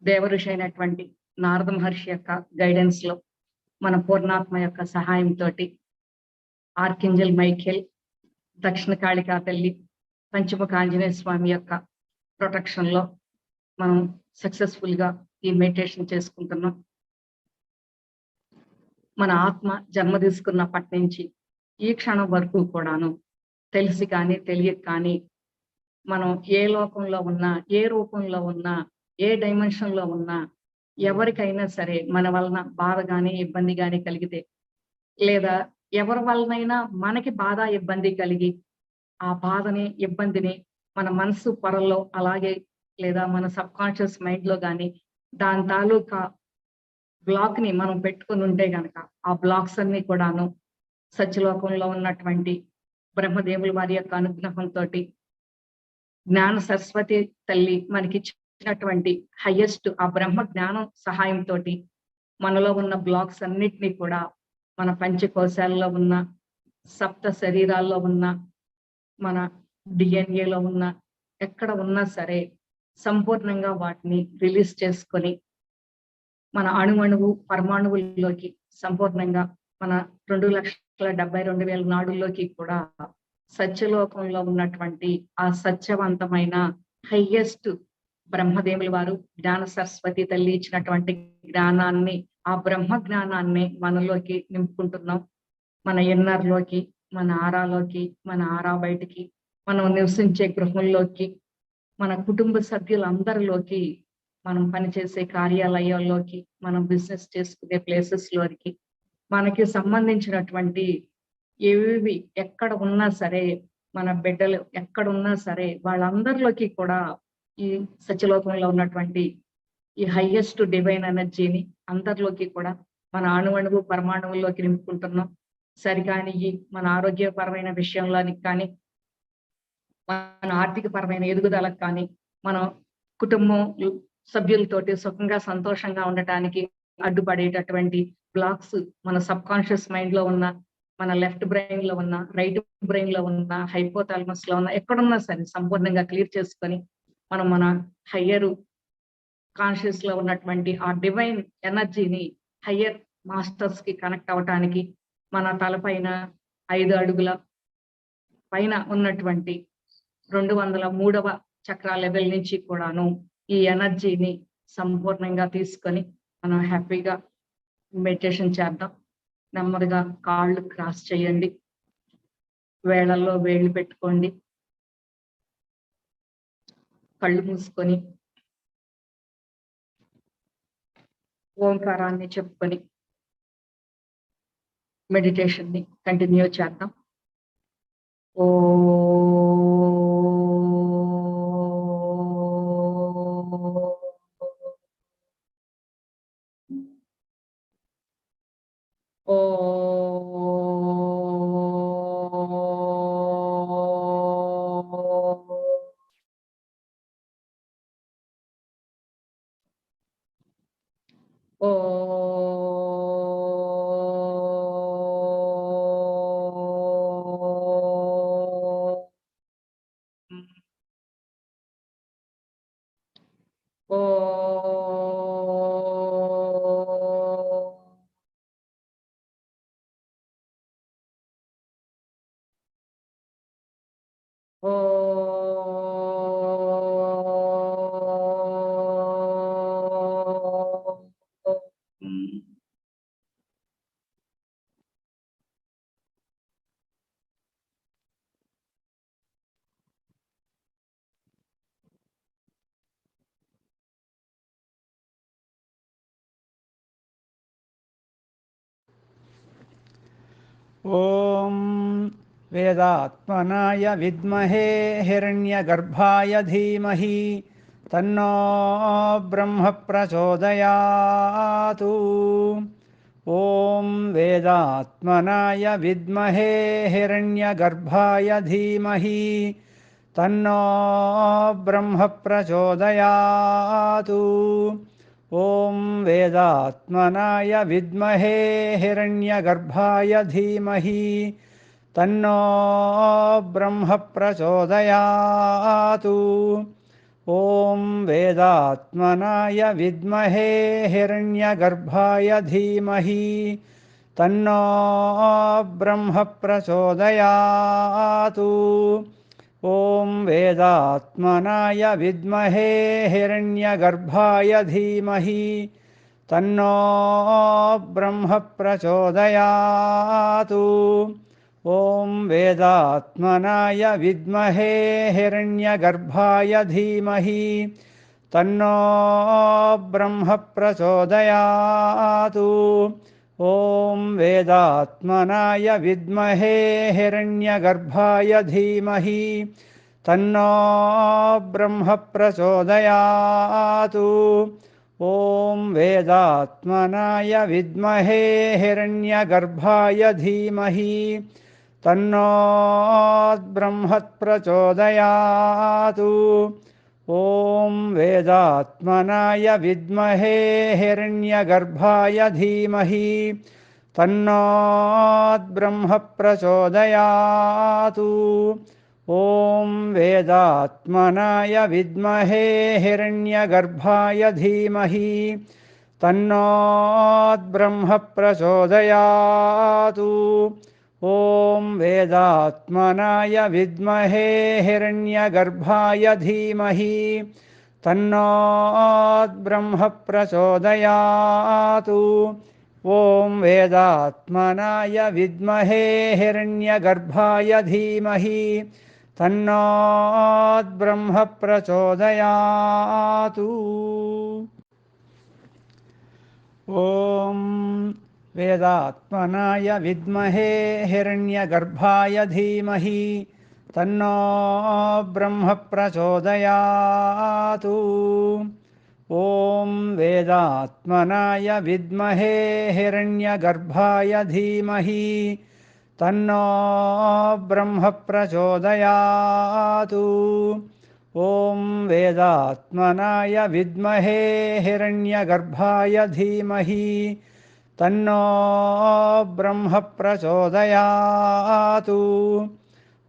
దేవఋషి అయినటువంటి నారద మహర్షి యొక్క గైడెన్స్ లో మన పూర్ణాత్మ యొక్క సహాయంతో ఆర్కింజల్ మైఖేల్, దక్షిణ కాళికా తల్లి, పంచముఖ ఆంజనేయ స్వామి యొక్క ప్రొటెక్షన్ లో మనం సక్సెస్ఫుల్ గా ఈ మెడిటేషన్ చేసుకుంటున్నాం. మన ఆత్మ జన్మ తీసుకున్నప్పటి నుంచి ఈ క్షణం వరకు కూడాను తెలిసి కానీ తెలియక కానీ మనం ఏ లోకంలో ఉన్నా, ఏ రూపంలో ఉన్నా, ఏ డైమెన్షన్ లో ఉన్నా, ఎవరికైనా సరే మన వలన బాధ కానీ ఇబ్బంది కానీ కలిగితే, లేదా ఎవరి వలనైనా మనకి బాధ ఇబ్బంది కలిగి ఆ బాధని ఇబ్బందిని మన మనసు పొరల్లో అలాగే లేదా మన సబ్ కాన్షియస్ మైండ్ లో కానీ దాని తాలూకా బ్లాక్ ని మనం పెట్టుకుని ఉంటే గనక ఆ బ్లాక్స్ అన్ని కూడాను సత్యలోకంలో ఉన్నటువంటి బ్రహ్మదేవుల వారి యొక్క అనుగ్రహంతో జ్ఞాన సరస్వతి తల్లి మనకి ఇచ్చినటువంటి హైయెస్ట్ ఆ బ్రహ్మ జ్ఞానం సహాయంతో మనలో ఉన్న బ్లాక్స్ అన్నిటినీ కూడా మన పంచకోశాలలో ఉన్న, సప్త శరీరాల్లో ఉన్న, మన డిఎన్ఏలో ఉన్న, ఎక్కడ ఉన్నా సరే సంపూర్ణంగా వాటిని రిలీజ్ చేసుకొని మన అణువణువు పరమాణువుల్లోకి సంపూర్ణంగా మన 2,72,000 నాడుల్లోకి కూడా సత్యలోకంలో ఉన్నటువంటి ఆ సత్యవంతమైన హైయెస్ట్ బ్రహ్మదేవుల వారు జ్ఞాన సరస్వతి తల్లి ఇచ్చినటువంటి జ్ఞానాన్ని, ఆ బ్రహ్మ జ్ఞానాన్ని మనలోకి నింపుకుంటున్నాం. మన ఇన్నర్ లోకి, మన ఆరాలోకి, మన ఆరా బయటికి, మనం నివసించే గృహంలోకి, మన కుటుంబ సభ్యులందరిలోకి, మనం పనిచేసే కార్యాలయాల్లోకి, మనం బిజినెస్ చేసుకునే ప్లేసెస్ లోకి, మనకి సంబంధించినటువంటి ఏవి ఎక్కడ ఉన్నా సరే, మన బిడ్డలు ఎక్కడ ఉన్నా సరే వాళ్ళందరిలోకి కూడా ఈ సత్యలోకంలో ఉన్నటువంటి ఈ హైయెస్ట్ డివైన్ ఎనర్జీని అందరిలోకి కూడా మన అణువణువు పరమాణువుల్లోకి నింపుకుంటున్నాం. సరికాని మన ఆరోగ్యపరమైన విషయంలోనికి కానీ, మన ఆర్థిక పరమైన ఎదుగుదలకు కానీ, మనం కుటుంబం సభ్యులతోటి సుఖంగా సంతోషంగా ఉండటానికి అడ్డుపడేటటువంటి బ్లాక్స్ మన సబ్ కాన్షియస్ మైండ్ లో ఉన్న, మన లెఫ్ట్ బ్రెయిన్ లో ఉన్న, రైట్ బ్రెయిన్ లో ఉన్న, హైపోథాలమస్ లో ఉన్న, ఎక్కడున్నా సరే సంపూర్ణంగా క్లియర్ చేసుకొని మనం మన హయ్యర్ కాన్షియస్ లో ఉన్నటువంటి ఆ డివైన్ ఎనర్జీని హయ్యర్ మాస్టర్స్ కి కనెక్ట్ అవటానికి మన తలపైన 5 అడుగుల పైన ఉన్నటువంటి 203వ చక్ర లెవెల్ నుంచి కూడాను ఈ ఎనర్జీని సంపూర్ణంగా తీసుకొని మనం హ్యాపీగా మెడిటేషన్ చేద్దాం. నెమ్మదిగా కాళ్ళు క్రాస్ చేయండి, వేళల్లో వేళ్ళు పెట్టుకోండి, కళ్ళు మూసుకొని ఓంకారాన్ని చెప్పుకొని మెడిటేషన్ ని కంటిన్యూ చేద్దాం. ఓ ఓం వేదాత్మనాయ విద్మహే హిరణ్యగర్భాయ ధీమహి తన్నో బ్రహ్మ ప్రచోదయాతు. ఓం వేదాత్మనాయ విద్మహే హిరణ్యగర్భాయ ధీమహి తన్నో బ్రహ్మ ప్రచోదయాతు. ఓం వేదాత్మనాయ విద్మహే హిరణ్యగర్భాయ ధీమహి తన్నో బ్రహ్మ ప్రచోదయాతు. ॐ वेदात्मनाय विद्महे हिरण्यगर्भाय धीमहि तन्नो ब्रह्म प्रचोदयात्। ॐ वेदात्मनाय विद्महे हिरण्यगर्भाय धीमहि तन्नो ब्रह्म प्रचोदयात्। ॐ वेदात्मनाय विद्महे हिरण्यगर्भाय धीमहि तन्नो ब्रह्म प्रचोदयात्। ॐ वेदात्मनाय विद्महे हिरण्यगर्भाय धीमहि तन्नो ब्रह्म प्रचोदयात्। ॐ वेदात्मनाय विद्महे हिरण्यगर्भाय धीमहि तन्नो ब्रह्म प्रचोदयात्। ॐ वेदात्मनाय विद्महे हिरण्यगर्भाय धीमहि तन्नो ब्रह्म प्रचोदयात्। ॐ वेदात्मनाय विद्महे हिरण्यगर्भाय धीमहि तन्नो ब्रह्म प्रचोदयात्। ॐ वेदात्मनाय विद्महे हिरण्यगर्भाय धीमहि तन्नो ब्रह्म प्रचोदयात्। ॐ वेदात्मनाय विद्महे हिरण्यगर्भाय धीमहि तन्नो ब्रह्म प्रचोदयात्। ॐ वेदात्मनाय विद्महे हिरण्यगर्भाय धीमहि तन्नो ब्रह्म प्रचोदयात्। ॐ वेदात्मनाय विद्महे हिरण्यगर्भाय धीमहि तन्नो ब्रह्म प्रचोदयात्। ॐ वेदात्मनाय विद्महे हिरण्यगर्भाय धीमहि तन्नो ब्रह्म प्रचोदयात्।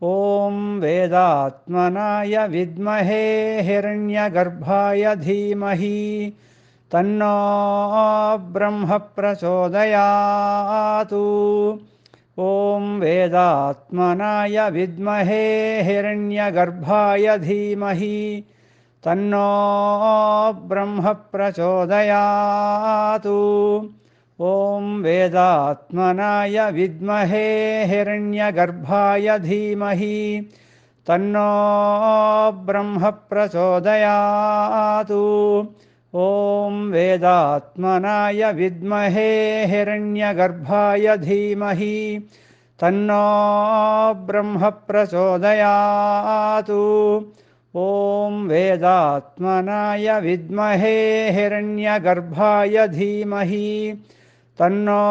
ॐ वेदात्मनाय विद्महे हिरण्यगर्भाय धीमहि तन्नो ब्रह्म प्रचोदयात्। ॐ वेदात्मनाय विद्महे हिरण्यगर्भाय धीमहि तन्नो ब्रह्म प्रचोदयात्। ॐ वेदात्मनाय विद्महे हिरण्यगर्भाय धीमहि तन्नो ब्रह्म प्रचोदयात्। ॐ वेदात्मनाय विद्महे हिरण्यगर्भाय धीमहि तन्नो ब्रह्म प्रचोदयात्। ॐ वेदात्मनाय विद्महे हिरण्यगर्भाय धीमहि तन्नो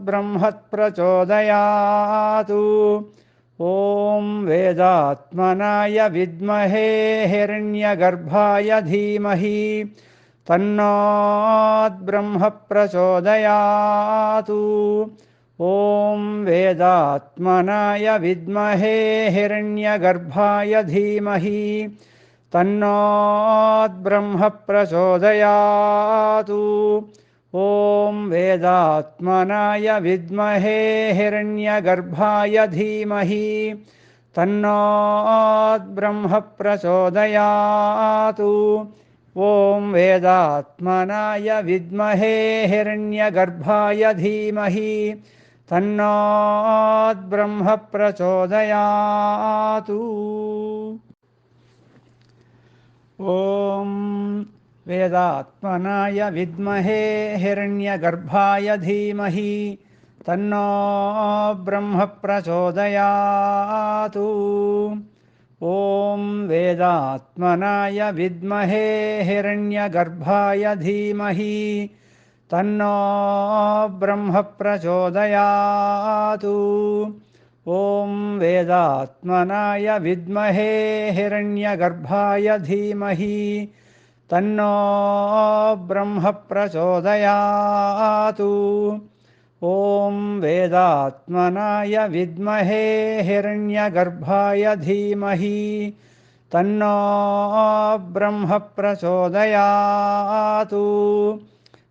ब्रह्म प्रचोदयात्। ॐ वेदात्मनाय विद्महे हिरण्यगर्भाय धीमहि तन्नो ब्रह्म प्रचोदयात्। ॐ वेदात्मनाय विद्महे हिरण्यगर्भाय धीमहि तन्नो ब्रह्म प्रचोदयात्। ॐ वेदात्मनाय विद्महे हिरण्यगर्भाय धीमहि तन्नो ब्रह्म प्रचोदयात्। ॐ वेदात्मनाय विद्महे हिरण्यगर्भाय धीमहि तन्नो ब्रह्म प्रचोदयात्। ॐ वेदात्मनाय विद्महे हिरण्यगर्भाय धीमहि तन्नो ब्रह्म प्रचोदयात्। ॐ वेदात्मनाय विद्महे हिरण्यगर्भाय धीमहि तन्नो ब्रह्म प्रचोदयात्। ॐ वेदात्मनाय विद्महे हिरण्यगर्भाय धीमहि तन्नो ब्रह्म प्रचोदयात्। ॐ वेदात्मनाय विद्महे हिरण्यगर्भाय धीमहि तन्नो ब्रह्म प्रचोदयात्।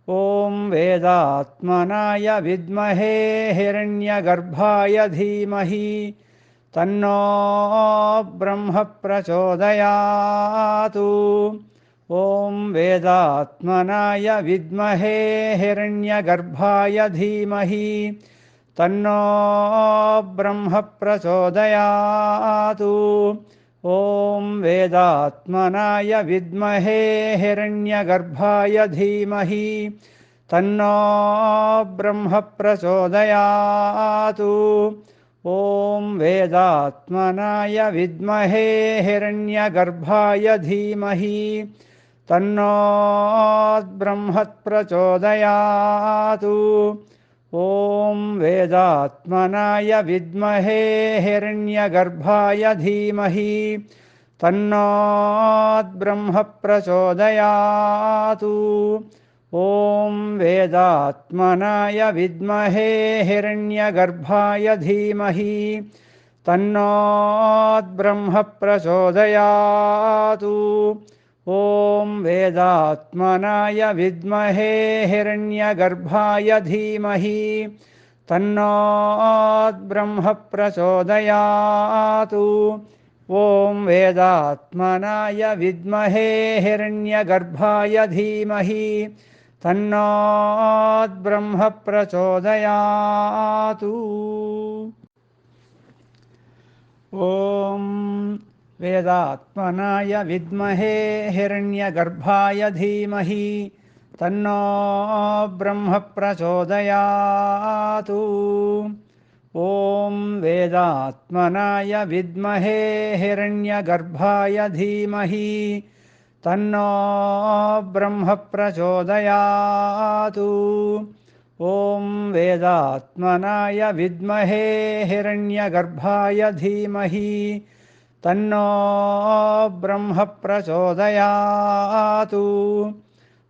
ॐ वेदात्मनाय विद्महे हिरण्यगर्भाय धीमहि तन्नो ब्रह्म प्रचोदयात्। ॐ वेदात्मनाय विद्महे हिरण्यगर्भाय धीमहि तन्नो ब्रह्म प्रचोदयात्। ॐ वेदात्मनाय विद्महे हिरण्यगर्भाय धीमहि तन्नो ब्रह्म प्रचोदयात्। ॐ वेदात्मनाय विद्महे हिरण्यगर्भाय धीमहि तन्नो ब्रह्म प्रचोदयात्। ॐ वेदात्मनाय विद्महे हिरण्यगर्भाय धीमहि तन्नो ब्रह्म प्रचोदयात्। ॐ वेदात्मनाय विद्महे हिरण्यगर्भाय धीमहि तन्नो ब्रह्म प्रचोदयात्। ॐ वेदात्मनाय विद्महे हिरण्यगर्भाय धीमहि तन्नो ब्रह्म प्रचोदयात्। ॐ वेदात्मनाय विद्महे हिरण्यगर्भाय धीमहि तन्नो ब्रह्म प्रचोदयात्। ॐ वेदात्मनाय विद्महे हिरण्यगर्भाय धीमहि तन्नो ब्रह्म प्रचोदयात्। ॐ वेदात्मनाय विद्महे हिरण्यगर्भाय धीमहि तन्नो ब्रह्म प्रचोदयात्। ॐ वेदात्मनाय विद्महे हिरण्यगर्भाय धीमहि तन्नो ब्रह्म प्रचोदयात्।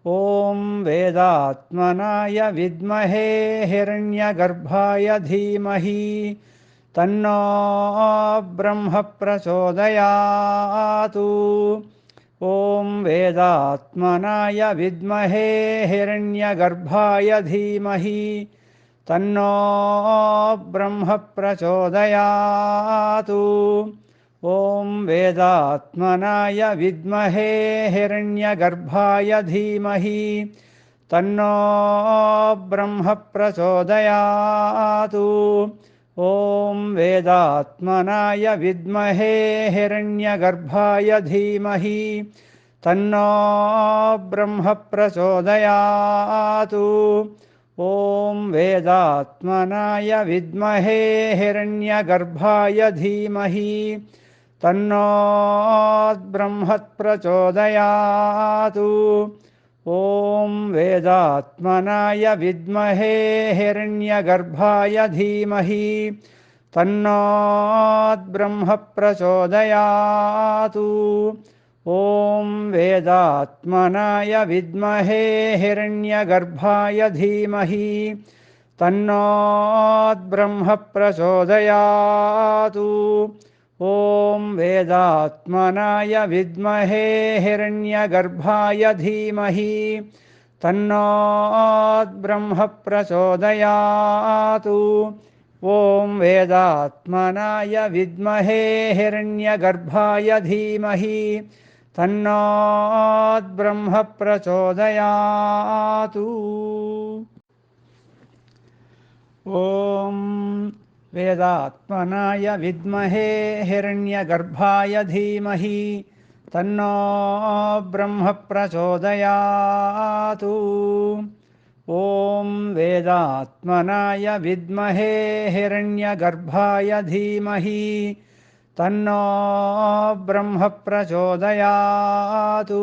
ॐ वेदात्मनाय विद्महे हिरण्यगर्भाय धीमहि तन्नो ब्रह्म प्रचोदयात्। ॐ वेदात्मनाय विद्महे हिरण्यगर्भाय धीमहि तन्नो ब्रह्म प्रचोदयात्। ॐ वेदात्मनाय विद्महे हिरण्यगर्भाय धीमहि तन्नो ब्रह्म प्रचोदयात्। ॐ वेदात्मनाय विद्महे हिरण्यगर्भाय धीमहि तन्नो ब्रह्म प्रचोदयात्। ॐ वेदात्मनाय विद्महे हिरण्यगर्भाय धीमहि तन्नो ब्रह्म प्रचोदयात्। ॐ वेदात्मनाय विद्महे हिरण्यगर्भाय धीमहि तन्नो ब्रह्म प्रचोदयात्। ॐ वेदात्मनाय विद्महे हिरण्यगर्भाय धीमहि तन्नो ब्रह्म प्रचोदयात्। ॐ वेदात्मनाय विद्महे हिरण्यगर्भाय धीमहि तन्नो ब्रह्म प्रचोदयात्। ॐ वेदात्मनाय विद्महे हिरण्यगर्भाय धीमहि तन्नो ब्रह्म प्रचोदयात्। ॐ वेदात्मनाय विद्महे हिरण्यगर्भाय धीमहि तन्नो ब्रह्म प्रचोदयात्। ॐ वेदात्मनाय विद्महे हिरण्यगर्भाय धीमहि तन्नो ब्रह्म प्रचोदयात्।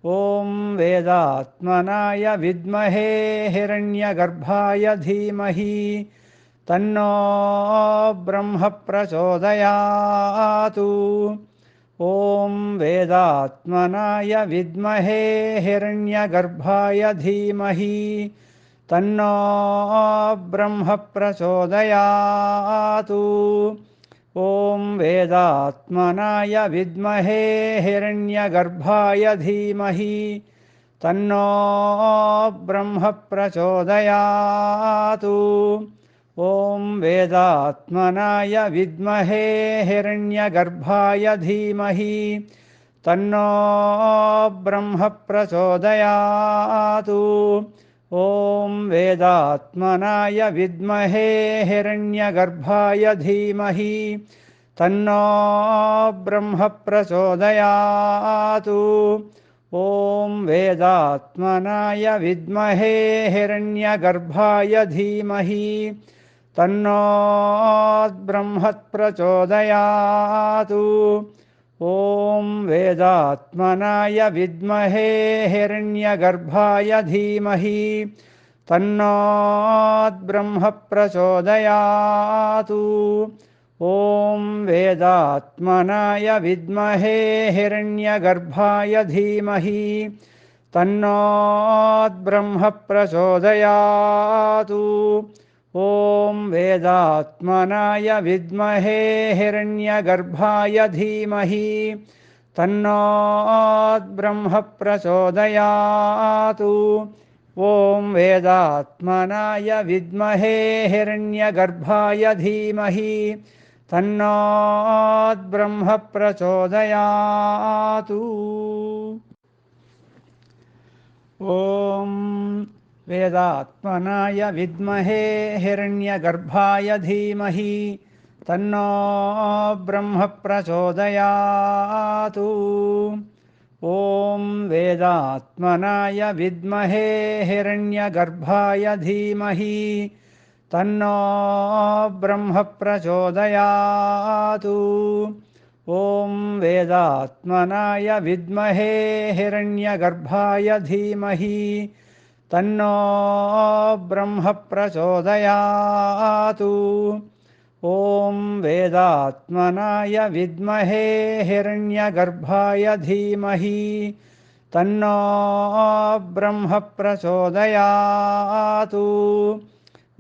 ॐ वेदात्मनाय विद्महे हिरण्यगर्भाय धीमहि तन्नो ब्रह्म प्रचोदयात्। ॐ वेदात्मनाय विद्महे हिरण्यगर्भाय धीमहि तन्नो ब्रह्म प्रचोदयात्। ॐ वेदात्मनाय विद्महे हिरण्यगर्भाय धीमहि तन्नो ब्रह्म प्रचोदयातु। ॐ वेदात्मनाय विद्महे हिरण्यगर्भाय धीमहि तन्नो ब्रह्म प्रचोदयातु। ॐ वेदात्मनाय विद्महे हिरण्यगर्भाय धीमहि तन्नो ब्रह्म प्रचोदयातु। ॐ वेदात्मनाय विद्महे हिरण्यगर्भाय धीमहि तन्नो ब्रह्म प्रचोदयातु। ॐ वेदात्मनाय विद्महे हिरण्यगर्भाय धीमहि तन्नो ब्रह्म प्रचोदयातु। ॐ वेदात्मनाय विद्महे हिरण्यगर्भाय धीमहि तन्नो ब्रह्म प्रचोदयातु। ॐ वेदात्मनाय विद्महे हिरण्यगर्भाय धीमहि तन्नो ब्रह्म प्रचोदयातु। ॐ वेदात्मनाय विद्महे हिरण्यगर्भाय धीमहि तन्नो ब्रह्म प्रचोदयातु। ॐ वेदात्मनाय विद्महे हिरण्यगर्भाय धीमहि तन्नो ब्रह्म प्रचोदयातु। ॐ वेदात्मनाय विद्महे हिरण्यगर्भाय धीमहि तन्नो ब्रह्म प्रचोदयातु। ॐ वेदात्मनाय विद्महे हिरण्यगर्भाय धीमहि तन्नो ब्रह्म प्रचोदयातु। ॐ वेदात्मनाय विद्महे हिरण्यगर्भाय धीमहि तन्नो ब्रह्म प्रचोदयातु।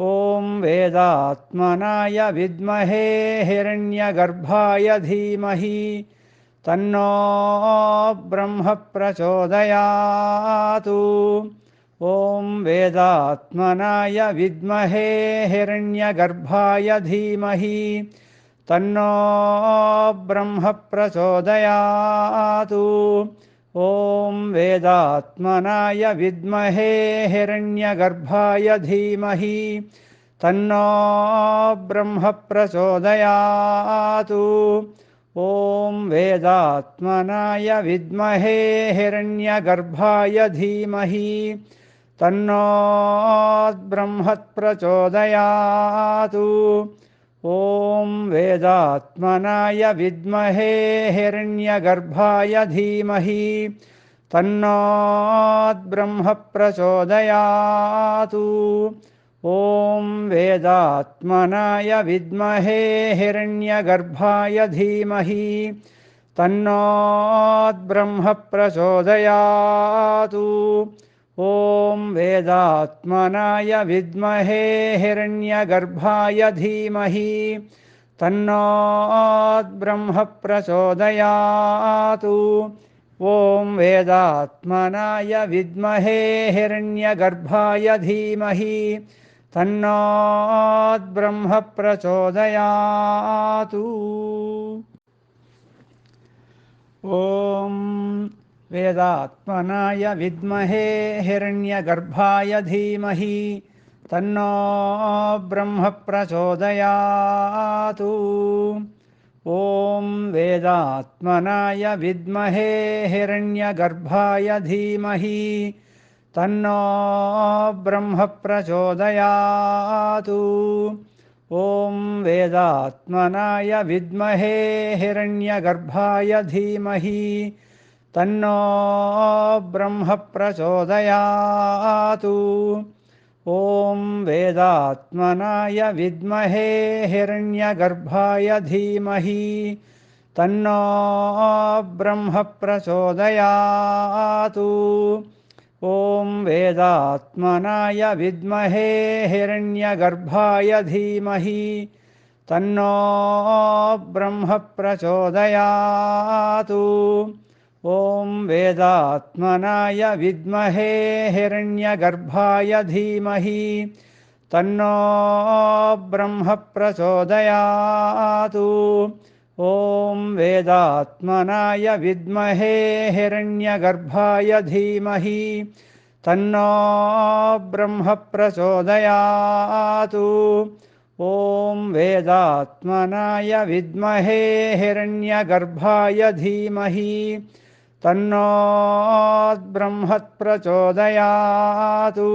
ॐ वेदात्मनाय विद्महे हिरण्यगर्भाय धीमहि तन्नो ब्रह्म प्रचोदयातु। ॐ वेदात्मनाय विद्महे हिरण्यगर्भाय धीमहि तन्नो ब्रह्म प्रचोदयातु। ॐ वेदात्मनाय विद्महे हिरण्यगर्भाय धीमहि तन्नो ब्रह्म प्रचोदयातु। ॐ वेदात्मनाय विद्महे हिरण्यगर्भाय धीमहि तन्नो ब्रह्म प्रचोदयातु। ॐ वेदात्मनाय विद्महे हिरण्यगर्भाय धीमहि तन्नो ब्रह्म प्रचोदयातु। ॐ वेदात्मनाय विद्महे हिरण्यगर्भाय धीमहि तन्नो ब्रह्म प्रचोदयातु। ॐ वेदात्मनाय विद्महे हिरण्यगर्भाय धीमहि तन्नो ब्रह्म प्रचोदयातु। ॐ वेदात्मनाय विद्महे हिरण्यगर्भाय धीमहि तन्नो ब्रह्म प्रचोदयातु। ॐ वेदात्मनाय विद्महे हिरण्यगर्भाय धीमहि तन्नो ब्रह्म प्रचोदयातु। ॐ वेदात्मनाय विद्महे हिरण्यगर्भाय धीमहि तन्नो ब्रह्म प्रचोदयातु। ॐ वेदात्मनाय विद्महे हिरण्यगर्भाय धीमहि तन्नो ब्रह्म प्रचोदयातु। ॐ वेदात्मनाय विद्महे हिरण्यगर्भाय धीमहि तन्नो ब्रह्म प्रचोदयातु। ॐ वेदात्मनाय विद्महे हिरण्यगर्भाय धीमहि तन्नो ब्रह्म प्रचोदयातु। ॐ वेदात्मनाय विद्महे हिरण्यगर्भाय धीमहि तन्नो ब्रह्म प्रचोदयातु। ॐ वेदात्मनाय विद्महे हिरण्यगर्भाय धीमहि तन्नो ब्रह्म प्रचोदयातु। ॐ वेदात्मनाय विद्महे हिरण्यगर्भाय धीमहि तन्नो ब्रह्म प्रचोदयातु।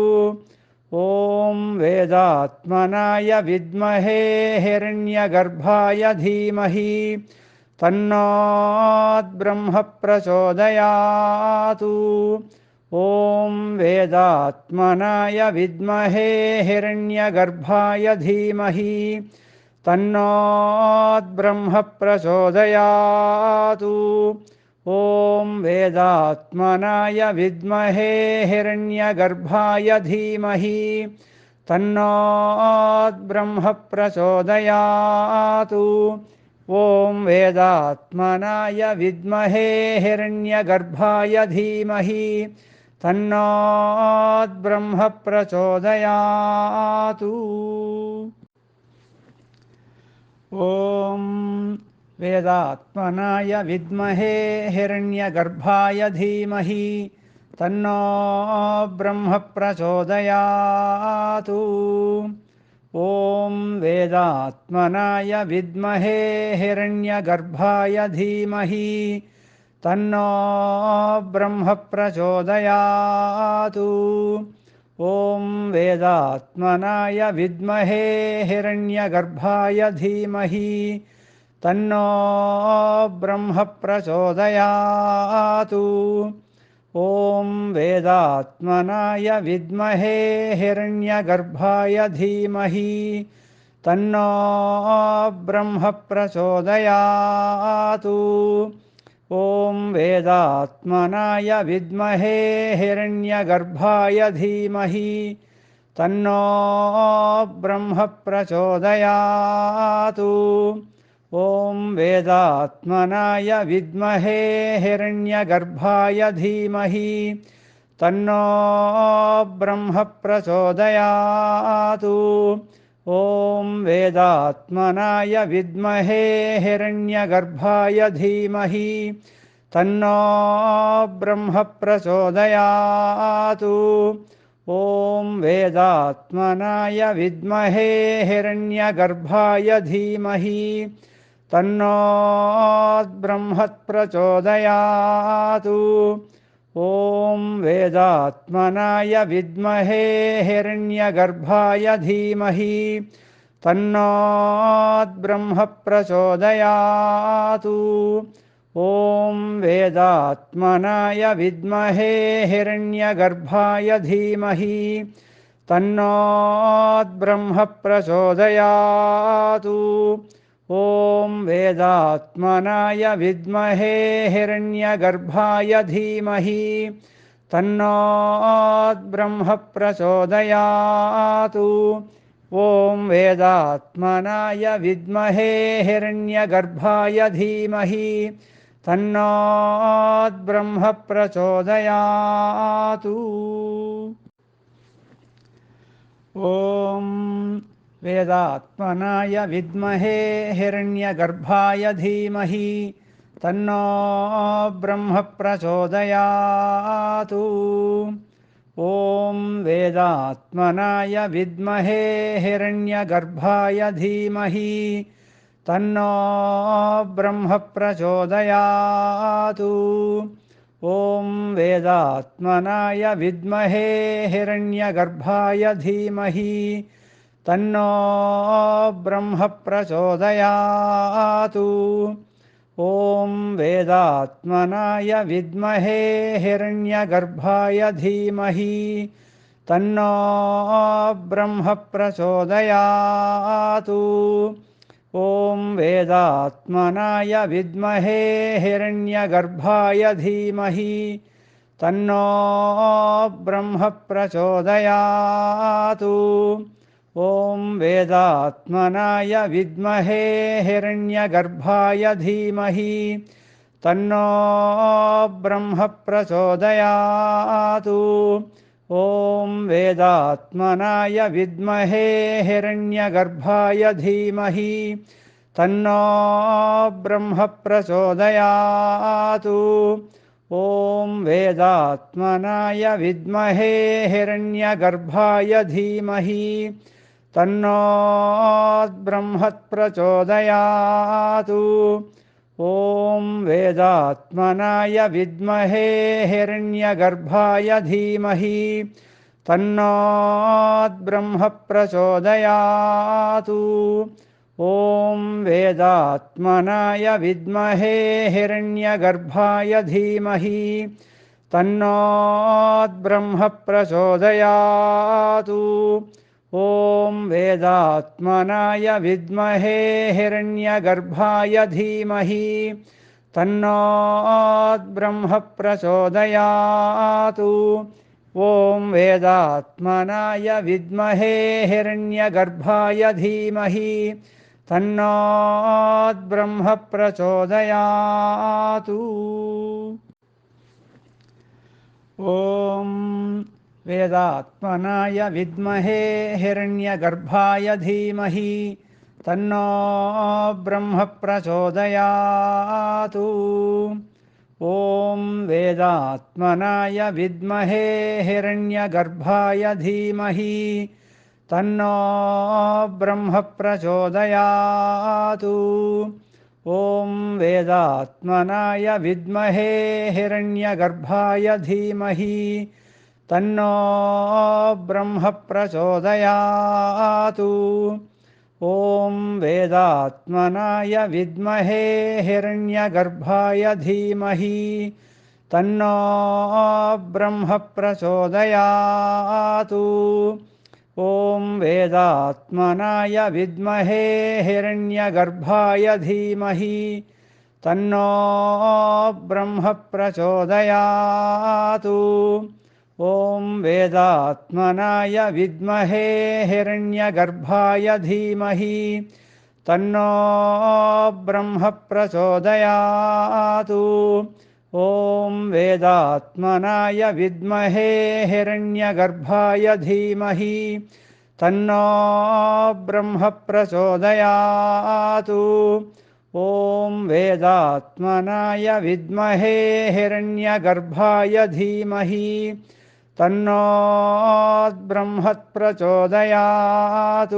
ॐ वेदात्मनाय विद्महे हिरण्यगर्भाय धीमहि तन्नो ब्रह्म प्रचोदयातु। ॐ वेदात्मनाय विद्महे हिरण्यगर्भाय धीमहि तन्नो ब्रह्म प्रचोदयातु। ॐ वेदात्मनाय विद्महे हिरण्यगर्भाय धीमहि तन्नो ब्रह्म प्रचोदयातु। ॐ वेदात्मनाय विद्महे हिरण्यगर्भाय धीमहि तन्नो ब्रह्म प्रचोदयातु। ॐ वेदात्मनाय विद्महे हिरण्यगर्भाय धीमहि तन्नो ब्रह्म प्रचोदयातु। ॐ वेदात्मनाय विद्महे हिरण्यगर्भाय धीमहि तन्नो ब्रह्म प्रचोदयातु। ॐ वेदात्मनाय विद्महे हिरण्यगर्भाय धीमहि तन्नो ब्रह्म प्रचोदयातु। ॐ वेदात्मनाय विद्महे हिरण्यगर्भाय धीमहि तन्नो ब्रह्म प्रचोदयातु। ॐ वेदात्मनाय विद्महे हिरण्यगर्भाय धीमहि तन्नो ब्रह्म प्रचोदयातु। ॐ वेदात्मनाय विद्महे हिरण्यगर्भाय धीमहि तन्नो ब्रह्म प्रचोदयातु। ॐ वेदात्मनाय विद्महे हिरण्यगर्भाय धीमहि तन्नो ब्रह्म प्रचोदयातु। ॐ वेदात्मनाय विद्महे हिरण्यगर्भाय धीमहि तन्नो ब्रह्म प्रचोदयातु। ॐ वेदात्मनाय विद्महे हिरण्यगर्भाय धीमहि तन्नो ब्रह्म प्रचोदयातु। ॐ वेदात्मनाय विद्महे हिरण्यगर्भाय धीमहि तन्नो ब्रह्म प्रचोदयातु। ॐ वेदात्मनाय विद्महे हिरण्यगर्भाय धीमहि तन्नो ब्रह्म प्रचोदयातु। ॐ वेदात्मनाय विद्महे हिरण्यगर्भाय धीमहि तन्नो ब्रह्म प्रचोदयातु। ॐ वेदात्मनाय विद्महे हिरण्यगर्भाय धीमहि तन्नो ब्रह्म प्रचोदयातु। ॐ वेदात्मनाय विद्महे हिरण्यगर्भाय धीमहि तन्नो ब्रह्म प्रचोदयातु। ॐ वेदात्मनाय विद्महे हिरण्यगर्भाय धीमहि तन्नो ब्रह्म प्रचोदयातु। ॐ वेदात्मनाय विद्महे हिरण्यगर्भाय धीमहि तन्नो ब्रह्म प्रचोदयातु। ॐ वेदात्मनाय विद्महे हिरण्यगर्भाय धीमहि तन्नो ब्रह्म प्रचोदयातु। ॐ वेदात्मनाय विद्महे हिरण्यगर्भाय धीमहि तन्नो ब्रह्म प्रचोदयात्। ॐ वेदात्मनाय विद्महे हिरण्यगर्भाय धीमहि तन्नो ब्रह्म प्रचोदयात्। ॐ वेदात्मनाय विद्महे हिरण्यगर्भाय धीमहि तन्नो ब्रह्म प्रचोदयात्। ॐ वेदात्मनाय विद्महे हिरण्यगर्भाय धीमहि तन्नो ब्रह्म प्रचोदयात्। ॐ वेदात्मनाय विद्महे हिरण्यगर्भाय धीमहि तन्नो ब्रह्म प्रचोदयात्। ॐ वेदात्मनाय विद्महे हिरण्यगर्भाय धीमहि तन्नो ब्रह्म प्रचोदयात्। ॐ वेदात्मनाय विद्महे हिरण्यगर्भाय धीमहि तन्नो ब्रह्म प्रचोदयात्। ॐ वेदात्मनाय विद्महे हिरण्यगर्भाय धीमहि तन्नो ब्रह्म प्रचोदयात्। ॐ वेदात्मनाय विद्महे हिरण्यगर्भाय धीमहि तन्नो ब्रह्म प्रचोदयात्। ॐ वेदात्मनाय विद्महे हिरण्यगर्भाय धीमहि तन्नो ब्रह्म प्रचोदयात्। ॐ वेदात्मनाय विद्महे हिरण्यगर्भाय धीमहि तन्नो ब्रह्म प्रचोदयात्। ॐ वेदात्मनाय विद्महे हिरण्यगर्भाय धीमहि तन्नो ब्रह्म प्रचोदयात्। ॐ वेदात्मनाय विद्महे हिरण्यगर्भाय धीमहि तन्नो ब्रह्म प्रचोदयात्। ॐ वेदात्मनाय विद्महे हिरण्यगर्भाय धीमहि तन्नो ब्रह्म प्रचोदयात्। ॐ वेदात्मनाय विद्महे हिरण्यगर्भाय धीमहि तन्नो ब्रह्म प्रचोदयात्।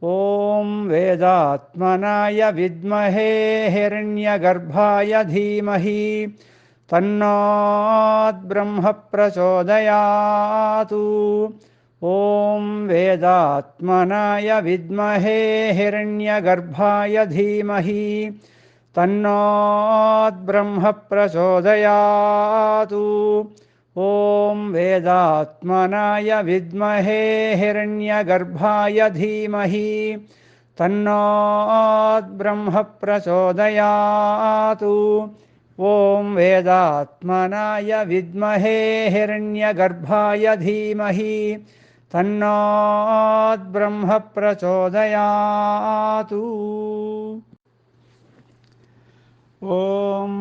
ॐ वेदात्मनाय विद्महे हिरण्यगर्भाय धीमहि तन्नो ब्रह्म प्रचोदयात्। ॐ वेदात्मनाय विद्महे हिरण्यगर्भाय धीमहि तन्नो ब्रह्म प्रचोदयात्। ॐ वेदात्मनाय विद्महे हिरण्यगर्भाय धीमहि तन्नो ब्रह्म प्रचोदयात्। ॐ वेदात्मनाय विद्महे हिरण्यगर्भाय धीमहि तन्नो ब्रह्म प्रचोदयात्। ॐ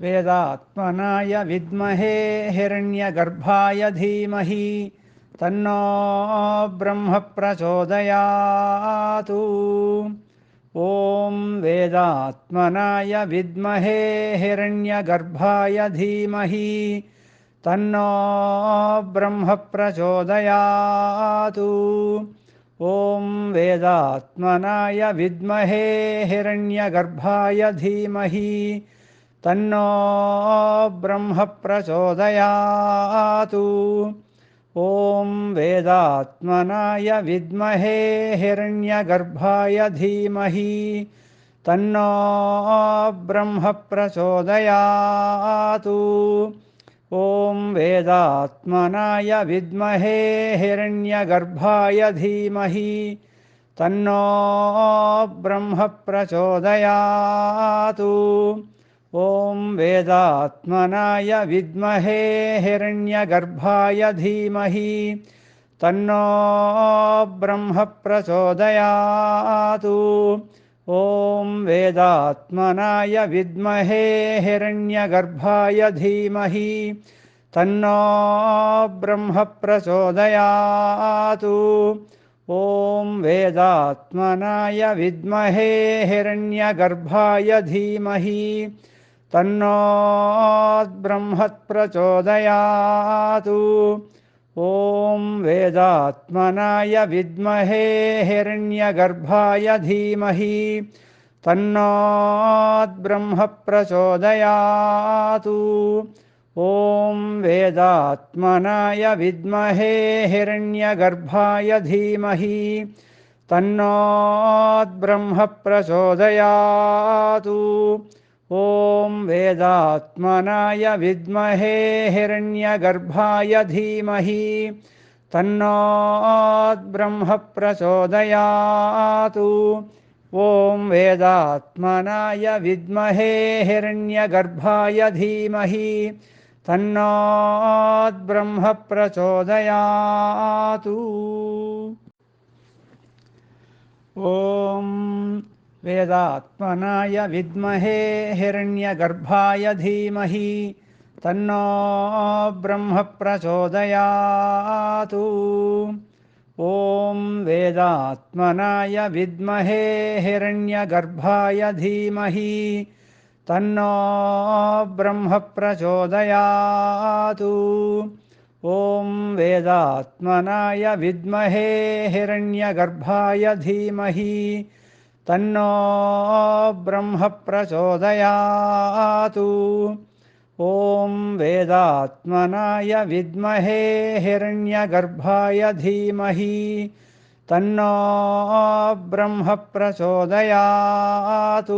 वेदात्मनाय विद्महे हिरण्यगर्भाय धीमहि तन्नो ब्रह्म प्रचोदयात्। ॐ वेदात्मनाय विद्महे हिरण्यगर्भाय धीमहि तन्नो ब्रह्म प्रचोदयात्। ॐ वेदात्मनाय विद्महे हिरण्यगर्भाय धीमहि तन्नो ब्रह्म प्रचोदयात्। ॐ वेदात्मनाय विद्महे हिरण्यगर्भाय धीमहि तन्नो ब्रह्म प्रचोदयात्। ॐ वेदात्मनाय विद्महे हिरण्यगर्भाय धीमहि तन्नो ब्रह्म प्रचोदयात्। ॐ वेदात्मनाय विद्महे हिरण्यगर्भाय धीमहि तन्नो ब्रह्म प्रचोदयात्। ॐ वेदात्मनाय विद्महे हिरण्यगर्भाय धीमहि तन्नो ब्रह्म प्रचोदयात्। ॐ वेदात्मनाय विद्महे हिरण्यगर्भाय धीमहि तन्नो ब्रह्म प्रचोदयात्। ॐ वेदात्मनाय विद्महे हिरण्यगर्भाय धीमहि तन्नो ब्रह्म प्रचोदयात्। ॐ वेदात्मनाय विद्महे हिरण्यगर्भाय धीमहि तन्नो ब्रह्म प्रचोदयात्। ॐ वेदात्मनाय विद्महे हिरण्यगर्भाय धीमहि तन्नो ब्रह्म प्रचोदयात्। ॐ वेदात्मनाय विद्महे हिरण्यगर्भाय धीमहि तन्नो ब्रह्म प्रचोदयात्। ॐ वेदात्मनाय विद्महे हिरण्यगर्भाय धीमहि तन्नो ब्रह्म प्रचोदयात्। ॐ वेदात्मनाय विद्महे हिरण्यगर्भाय धीमहि तन्नो ब्रह्म प्रचोदयात्। ॐ वेदात्मनाय विद्महे हिरण्यगर्भाय धीमहि तन्नो ब्रह्म प्रचोदयात्। ॐ वेदात्मनाय विद्महे हिरण्यगर्भाय धीमहि तन्नो ब्रह्म प्रचोदयात्।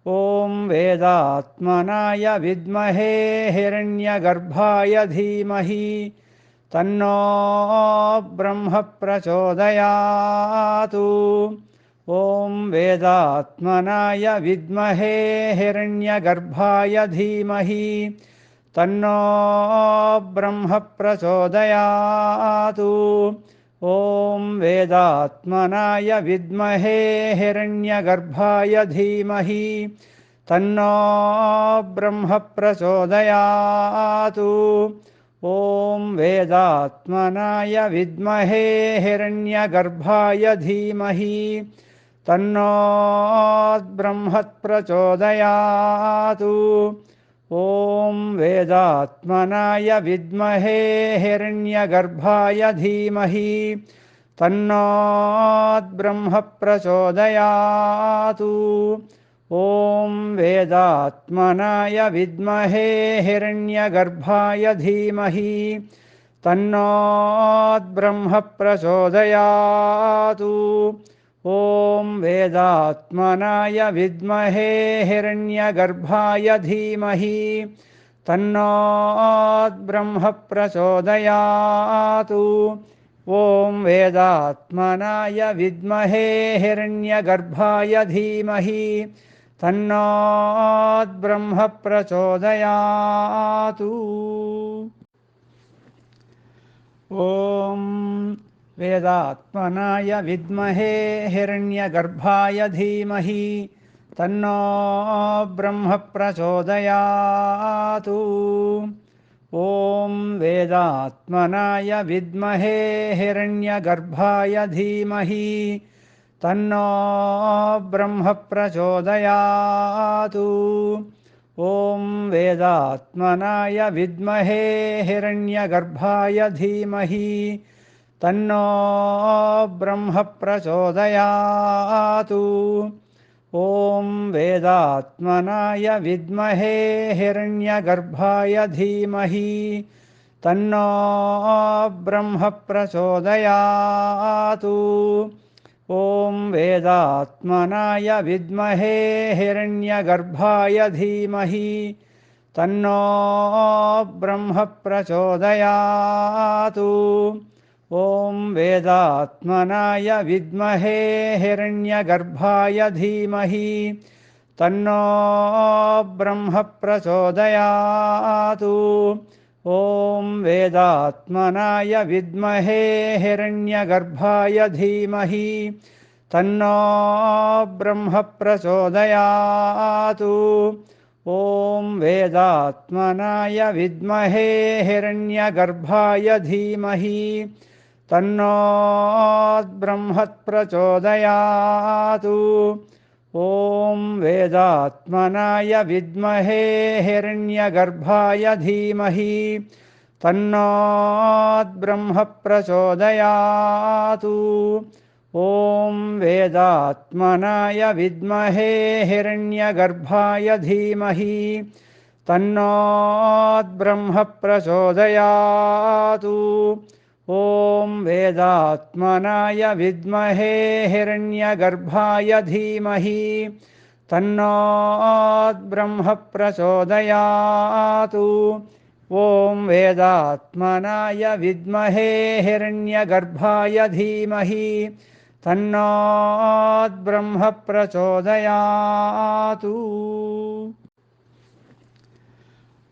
ॐ वेदात्मनाय विद्महे हिरण्यगर्भाय धीमहि तन्नो ब्रह्म प्रचोदयात्। ॐ वेदात्मनाय विद्महे हिरण्यगर्भाय धीमहि तन्नो ब्रह्म प्रचोदयात्। ॐ वेदात्मनाय विद्महे हिरण्यगर्भाय धीमहि तन्नो ब्रह्म प्रचोदयात्। ॐ वेदात्मनाय विद्महे हिरण्यगर्भाय धीमहि तन्नो ब्रह्म प्रचोदयात्। ॐ वेदात्मनाय विद्महे हिरण्यगर्भाय धीमहि तन्नो ब्रह्म प्रचोदयात्। ॐ वेदात्मनाय विद्महे हिरण्यगर्भाय धीमहि तन्नो ब्रह्म प्रचोदयात्। ॐ वेदात्मनाय विद्महे हिरण्यगर्भाय धीमहि तन्नो ब्रह्म प्रचोदयात्। ॐ वेदात्मनाय विद्महे हिरण्यगर्भाय धीमहि तन्नो ब्रह्म प्रचोदयात्। ॐ वेदात्मनाय विद्महे हिरण्यगर्भाय धीमहि तन्नो ब्रह्म प्रचोदयात्। ॐ वेदात्मनाय विद्महे हिरण्यगर्भाय धीमहि तन्नो ब्रह्म प्रचोदयात्। ॐ वेदात्मनाय विद्महे हिरण्यगर्भाय धीमहि तन्नो ब्रह्म प्रचोदयात्। ॐ वेदात्मनाय विद्महे हिरण्यगर्भाय धीमहि तन्नो ब्रह्म प्रचोदयात्। ॐ वेदात्मनाय विद्महे हिरण्यगर्भाय धीमहि तन्नो ब्रह्म प्रचोदयात्। ॐ वेदात्मनाय विद्महे हिरण्यगर्भाय धीमहि तन्नो ब्रह्म प्रचोदयात्। ॐ वेदात्मनाय विद्महे हिरण्यगर्भाय धीमहि तन्नो ब्रह्म प्रचोदयात्। ॐ वेदात्मनाय विद्महे हिरण्यगर्भाय धीमहि तन्नो ब्रह्म प्रचोदयात्। ॐ वेदात्मनाय विद्महे हिरण्यगर्भाय धीमहि तन्नो ब्रह्म प्रचोदयात्। ॐ वेदात्मनाय विद्महे हिरण्यगर्भाय धीमहि तन्नो ब्रह्म प्रचोदयात्। ॐ वेदात्मनाय विद्महे हिरण्यगर्भाय धीमहि तन्नो ब्रह्म प्रचोदयात्। ॐ वेदात्मनाय विद्महे हिरण्यगर्भाय धीमहि तन्नो ब्रह्म प्रचोदयात्।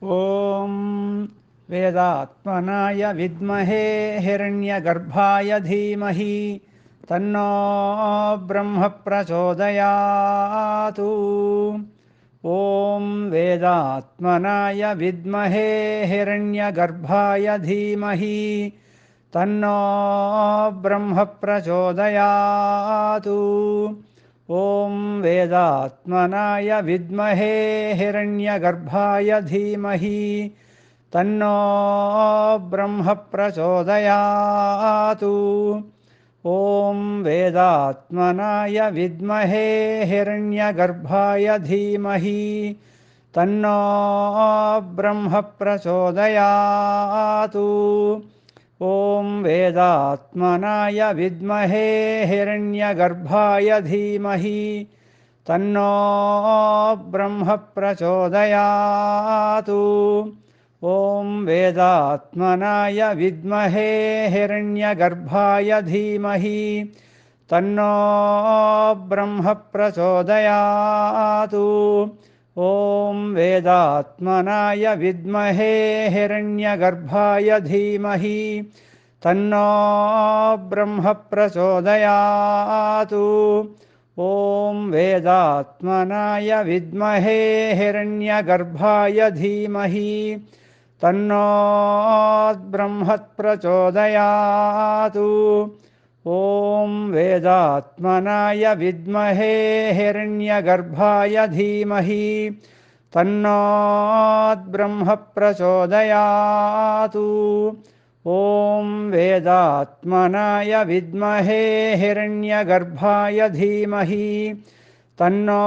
ॐ वेदात्मनाय विद्महे हिरण्यगर्भाय धीमहि तन्नो ब्रह्म प्रचोदयात्। ॐ वेदात्मनाय विद्महे हिरण्यगर्भाय धीमहि तन्नो ब्रह्म प्रचोदयात्। ॐ वेदात्मनाय विद्महे हिरण्यगर्भाय धीमहि तन्नो ब्रह्म प्रचोदयात्। ॐ वेदात्मनाय विद्महे हिरण्यगर्भाय धीमहि तन्नो ब्रह्म प्रचोदयात्। ॐ वेदात्मनाय विद्महे हिरण्यगर्भाय धीमहि तन्नो ब्रह्म प्रचोदयात्। ॐ वेदात्मनाय विद्महे हिरण्यगर्भाय धीमहि तन्नो ब्रह्म प्रचोदयात्। ॐ वेदात्मनाय विद्महे हिरण्यगर्भाय धीमहि तन्नो ब्रह्म प्रचोदयात्। ॐ वेदात्मनाय विद्महे हिरण्यगर्भाय धीमहि तन्नो ब्रह्म प्रचोदयात्। ॐ वेदात्मनाय विद्महे हिरण्यगर्भाय धीमहि तन्नो ब्रह्म प्रचोदयात्। ॐ वेदात्मनाय विद्महे हिरण्यगर्भाय धीमहि तन्नो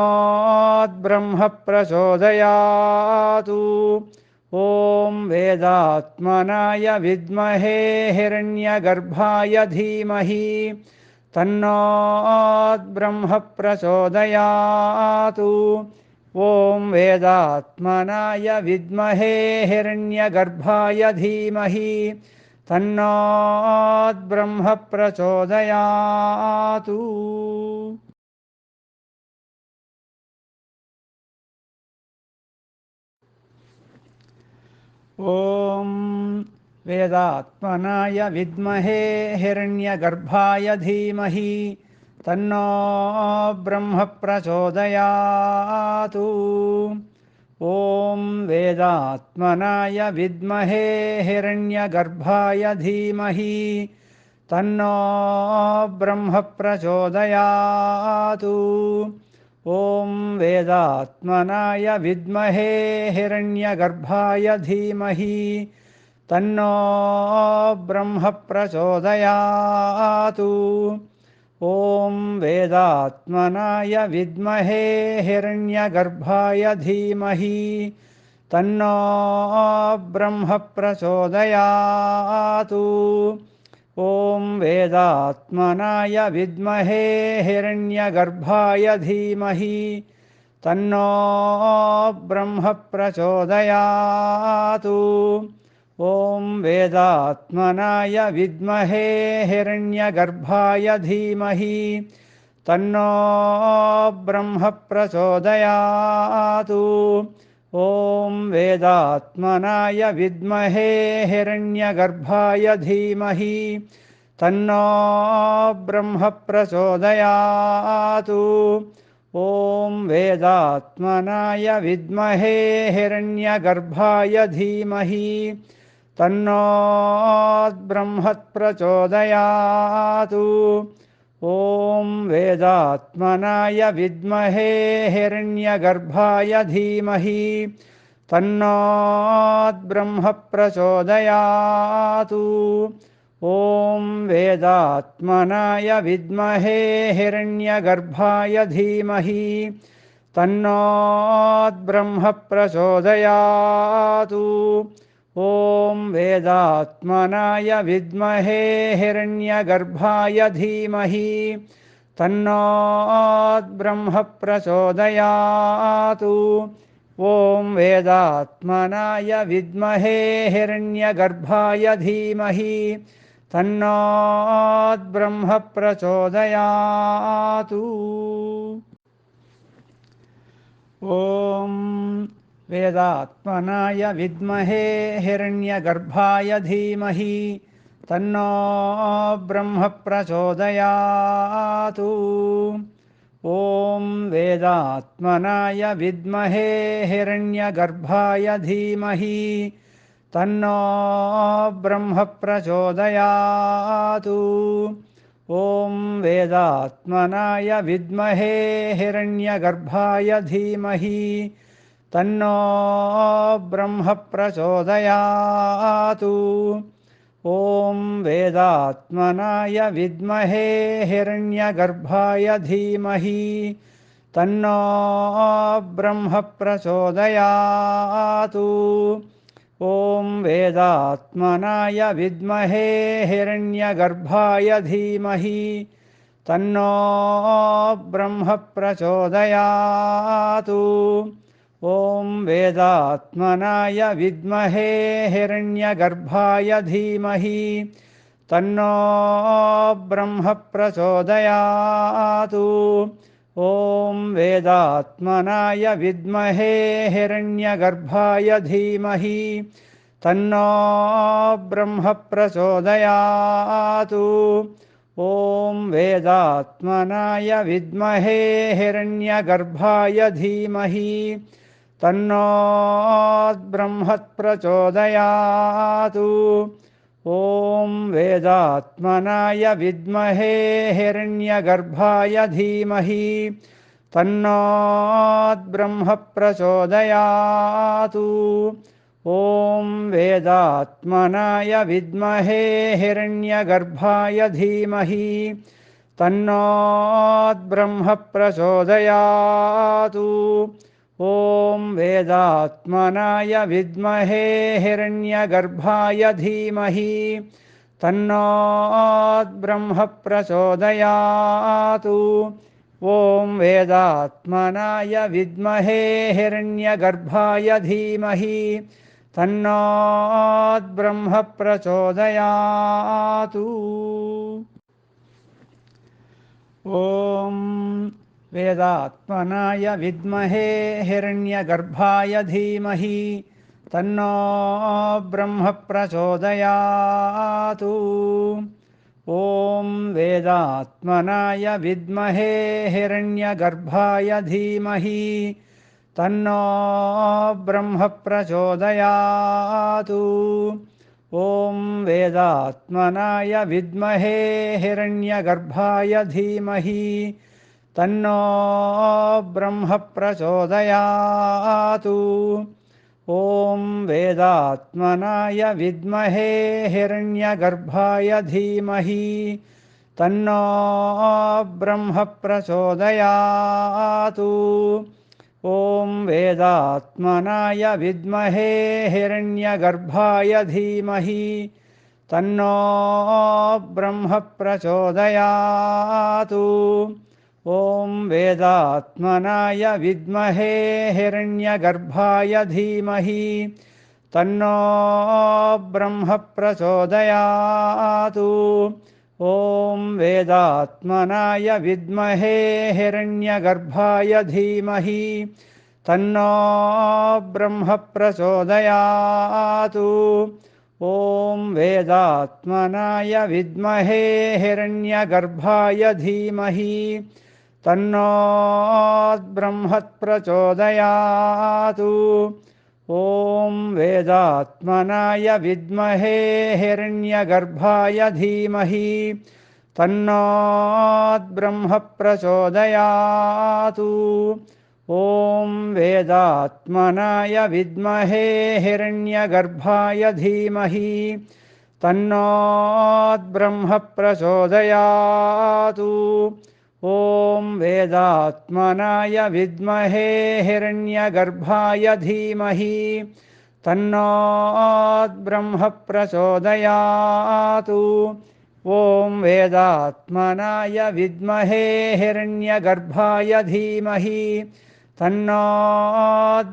ब्रह्म प्रचोदयात्। ॐ वेदात्मनाय विद्महे हिरण्यगर्भाय धीमहि तन्नो ब्रह्म प्रचोदयात्। ॐ वेदात्मनाय विद्महे हिरण्यगर्भाय धीमहि तन्नो ब्रह्म प्रचोदयात्। ॐ वेदात्मनाय विद्महे हिरण्यगर्भाय धीमहि तन्नो ब्रह्म प्रचोदयात्। ॐ वेदात्मनाय विद्महे हिरण्यगर्भाय धीमहि तन्नो ब्रह्म प्रचोदयात्। ॐ वेदात्मनाय विद्महे हिरण्यगर्भाय धीमहि तन्नो ब्रह्म प्रचोदयात्। ॐ वेदात्मनाय विद्महे हिरण्यगर्भाय धीमहि तन्नो ब्रह्म प्रचोदयात्। ॐ वेदात्मनाय विद्महे हिरण्यगर्भाय धीमहि तन्नो ब्रह्म प्रचोदयात्। ॐ वेदात्मनाय विद्महे हिरण्यगर्भाय धीमहि तन्नो ब्रह्म प्रचोदयात्। ॐ वेदात्मनाय विद्महे हिरण्यगर्भाय धीमहि तन्नो ब्रह्म प्रचोदयात्। ॐ वेदात्मनाय विद्महे हिरण्यगर्भाय धीमहि तन्नो ब्रह्म प्रचोदयात्। ॐ वेदात्मनाय विद्महे हिरण्यगर्भाय धीमहि तन्नो ब्रह्म प्रचोदयात्। ॐ वेदात्मनाय विद्महे हिरण्यगर्भाय धीमहि तन्नो ब्रह्म प्रचोदयात्। ॐ वेदात्मनाय विद्महे हिरण्यगर्भाय धीमहि तन्नो ब्रह्म प्रचोदयात्। ॐ वेदात्मनाय विद्महे हिरण्यगर्भाय धीमहि तन्नो ब्रह्म प्रचोदयात्। ॐ वेदात्मनाय विद्महे हिरण्यगर्भाय धीमहि तन्नो ब्रह्म प्रचोदयात्। ॐ वेदात्मनाय विद्महे हिरण्यगर्भाय धीमहि तन्नो ब्रह्म प्रचोदयात्। ॐ वेदात्मनाय विद्महे हिरण्यगर्भाय धीमहि तन्नो ब्रह्म प्रचोदयात्। ॐ वेदात्मनाय विद्महे हिरण्यगर्भाय धीमहि तन्नो ब्रह्म प्रचोदयात्। ॐ वेदात्मनाय विद्महे हिरण्यगर्भाय धीमहि तन्नो ब्रह्म प्रचोदयात्। ॐ वेदात्मनाय विद्महे हिरण्यगर्भाय धीमहि तन्नो ब्रह्म प्रचोदयात्। ॐ वेदात्मनाय विद्महे हिरण्यगर्भाय धीमहि तन्नो ब्रह्म प्रचोदयात्। ॐ वेदात्मनाय विद्महे हिरण्यगर्भाय धीमहि तन्नो ब्रह्म प्रचोदयात्। ॐ वेदात्मनाय विद्महे हिरण्यगर्भाय धीमहि तन्नो ब्रह्म प्रचोदयात्। ॐ वेदात्मनाय विद्महे हिरण्यगर्भाय धीमहि तन्नो ब्रह्म प्रचोदयात्। ॐ वेदात्मनाय विद्महे हिरण्यगर्भाय धीमहि तन्नो ब्रह्म प्रचोदयात्। ॐ वेदात्मनाय विद्महे हिरण्यगर्भाय धीमहि तन्नो ब्रह्म प्रचोदयात्। ॐ वेदात्मनाय विद्महे हिरण्यगर्भाय धीमहि तन्नो ब्रह्म प्रचोदयात्। ॐ वेदात्मनाय विद्महे हिरण्यगर्भाय धीमहि तन्नो ब्रह्म प्रचोदयात्। ॐ वेदात्मनाय विद्महे हिरण्यगर्भाय धीमहि तन्नो ब्रह्म प्रचोदयात्। ॐ वेदात्मनाय विद्महे हिरण्यगर्भाय धीमहि तन्नो ब्रह्म प्रचोदयात्। ॐ वेदात्मनाय विद्महे हिरण्यगर्भाय धीमहि तन्नो ब्रह्म प्रचोदयात्। ॐ वेदात्मनाय विद्महे हिरण्यगर्भाय धीमहि तन्नो ब्रह्म प्रचोदयात्। ॐ वेदात्मनाय विद्महे हिरण्यगर्भाय धीमहि तन्नो ब्रह्म प्रचोदयात्। ॐ वेदात्मनाय विद्महे हिरण्यगर्भाय धीमहि तन्नो ब्रह्म प्रचोदयात्। ॐ वेदात्मनाय विद्महे हिरण्यगर्भाय धीमहि तन्नो ब्रह्म प्रचोदयात्। ॐ वेदात्मनाय विद्महे हिरण्यगर्भाय धीमहि तन्नो ब्रह्म प्रचोदयात्। ॐ वेदात्मनाय विद्महे हिरण्यगर्भाय धीमहि तन्नो ब्रह्म प्रचोदयात्। ॐ वेदात्मनाय विद्महे हिरण्यगर्भाय धीमहि तन्नो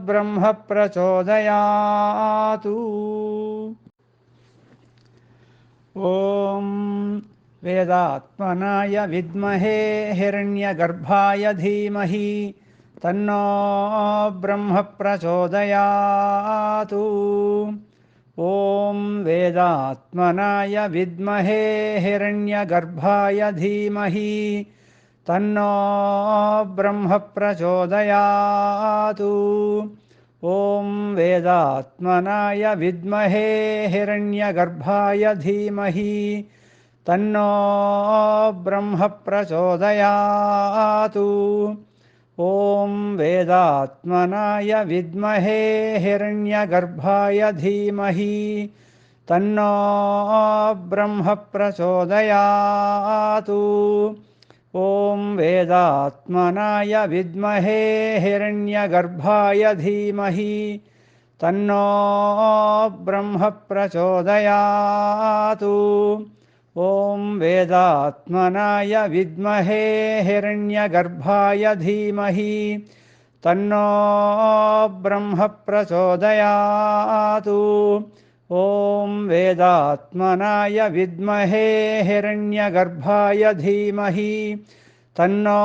ब्रह्म प्रचोदयात्। ॐ वेदात्मनाय विद्महे हिरण्यगर्भाय धीमहि तन्नो ब्रह्म प्रचोदयात्। ॐ वेदात्मनाय विद्महे हिरण्यगर्भाय धीमहि तन्नो ब्रह्म प्रचोदयात्। ॐ वेदात्मनाय विद्महे हिरण्यगर्भाय धीमहि तन्नो ब्रह्म प्रचोदयात्। ॐ वेदात्मनाय विद्महे हिरण्यगर्भाय धीमहि तन्नो ब्रह्म प्रचोदयात्। ॐ वेदात्मनाय विद्महे हिरण्यगर्भाय धीमहि तन्नो ब्रह्म प्रचोदयात्। ॐ वेदात्मनाय विद्महे हिरण्यगर्भाय धीमहि तन्नो ब्रह्म प्रचोदयात्। ॐ वेदात्मनाय विद्महे हिरण्यगर्भाय धीमहि तन्नो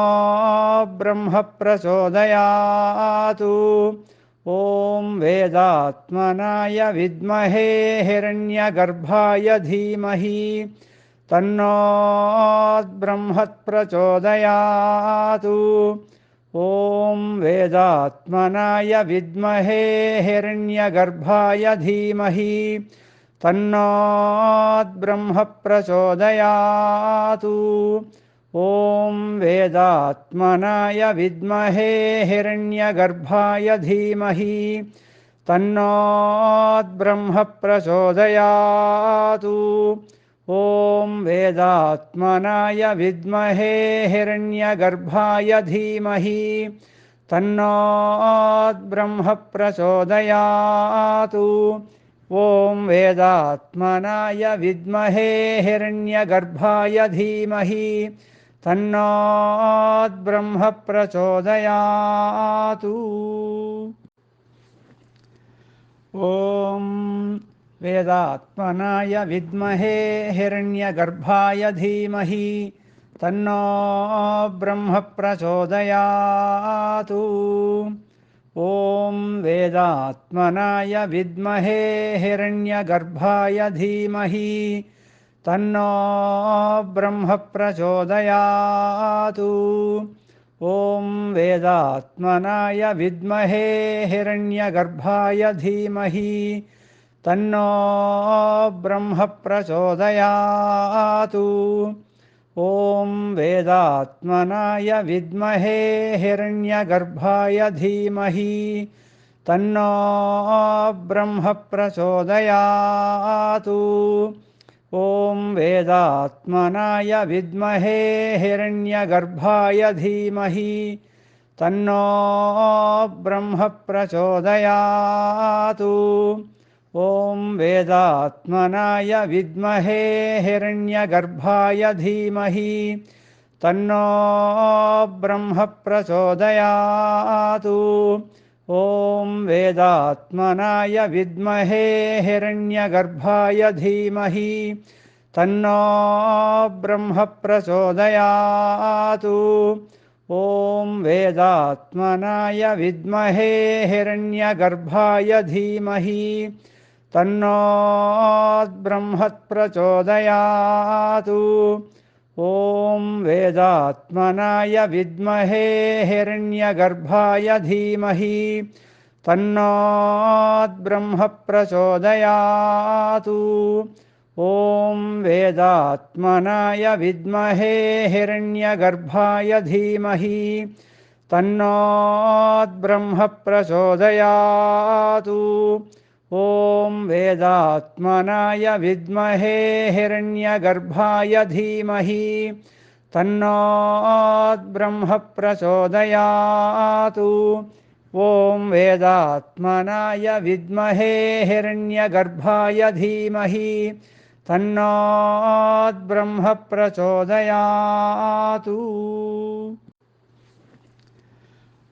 ब्रह्म प्रचोदयात्। ॐ वेदात्मनाय विद्महे हिरण्यगर्भाय धीमहि तन्नो ब्रह्म प्रचोदयात्। ॐ वेदात्मनाय विद्महे हिरण्यगर्भाय धीमहि तन्नो ब्रह्म प्रचोदयात्। ॐ वेदात्मनाय विद्महे हिरण्यगर्भाय धीमहि तन्नो ब्रह्म प्रचोदयात्। ॐ वेदात्मनाय विद्महे हिरण्यगर्भाय धीमहि तन्नो ब्रह्म प्रचोदयात्। ॐ वेदात्मनाय विद्महे हिरण्यगर्भाय धीमहि तन्नो ब्रह्म प्रचोदयात्। ॐ वेदात्मनाय विद्महे हिरण्यगर्भाय धीमहि तन्नो ब्रह्म प्रचोदयात्। ॐ वेदात्मनाय विद्महे हिरण्यगर्भाय धीमहि तन्नो ब्रह्म प्रचोदयात्। ॐ वेदात्मनाय विद्महे हिरण्यगर्भाय धीमहि तन्नो ब्रह्म प्रचोदयात्। ॐ वेदात्मनाय विद्महे हिरण्यगर्भाय धीमहि तन्नो ब्रह्म प्रचोदयात्। ॐ वेदात्मनाय विद्महे हिरण्यगर्भाय धीमहि तन्नो ब्रह्म प्रचोदयात्। ॐ वेदात्मनाय विद्महे हिरण्यगर्भाय धीमहि तन्नो ब्रह्म प्रचोदयात्। ॐ वेदात्मनाय विद्महे हिरण्यगर्भाय धीमहि तन्नो ब्रह्म प्रचोदयात्। ॐ वेदात्मनाय विद्महे हिरण्यगर्भाय धीमहि तन्नो ब्रह्मप्रचोदयात्। ॐ वेदात्मनाय विद्महे हिरण्यगर्भाय धीमहि तन्नो ब्रह्मप्रचोदयात्। ॐ वेदात्मनाय विद्महे हिरण्यगर्भाय धीमहि तन्नो ब्रह्मप्रचोदयात्। ॐ वेदात्मनाय विद्महे हिरण्यगर्भाय धीमहि तन्नो ब्रह्मप्रचोदयात्। ॐ वेदात्मनाय विद्महे हिरण्यगर्भाय धीमहि तन्नो ब्रह्मप्रचोदयात्।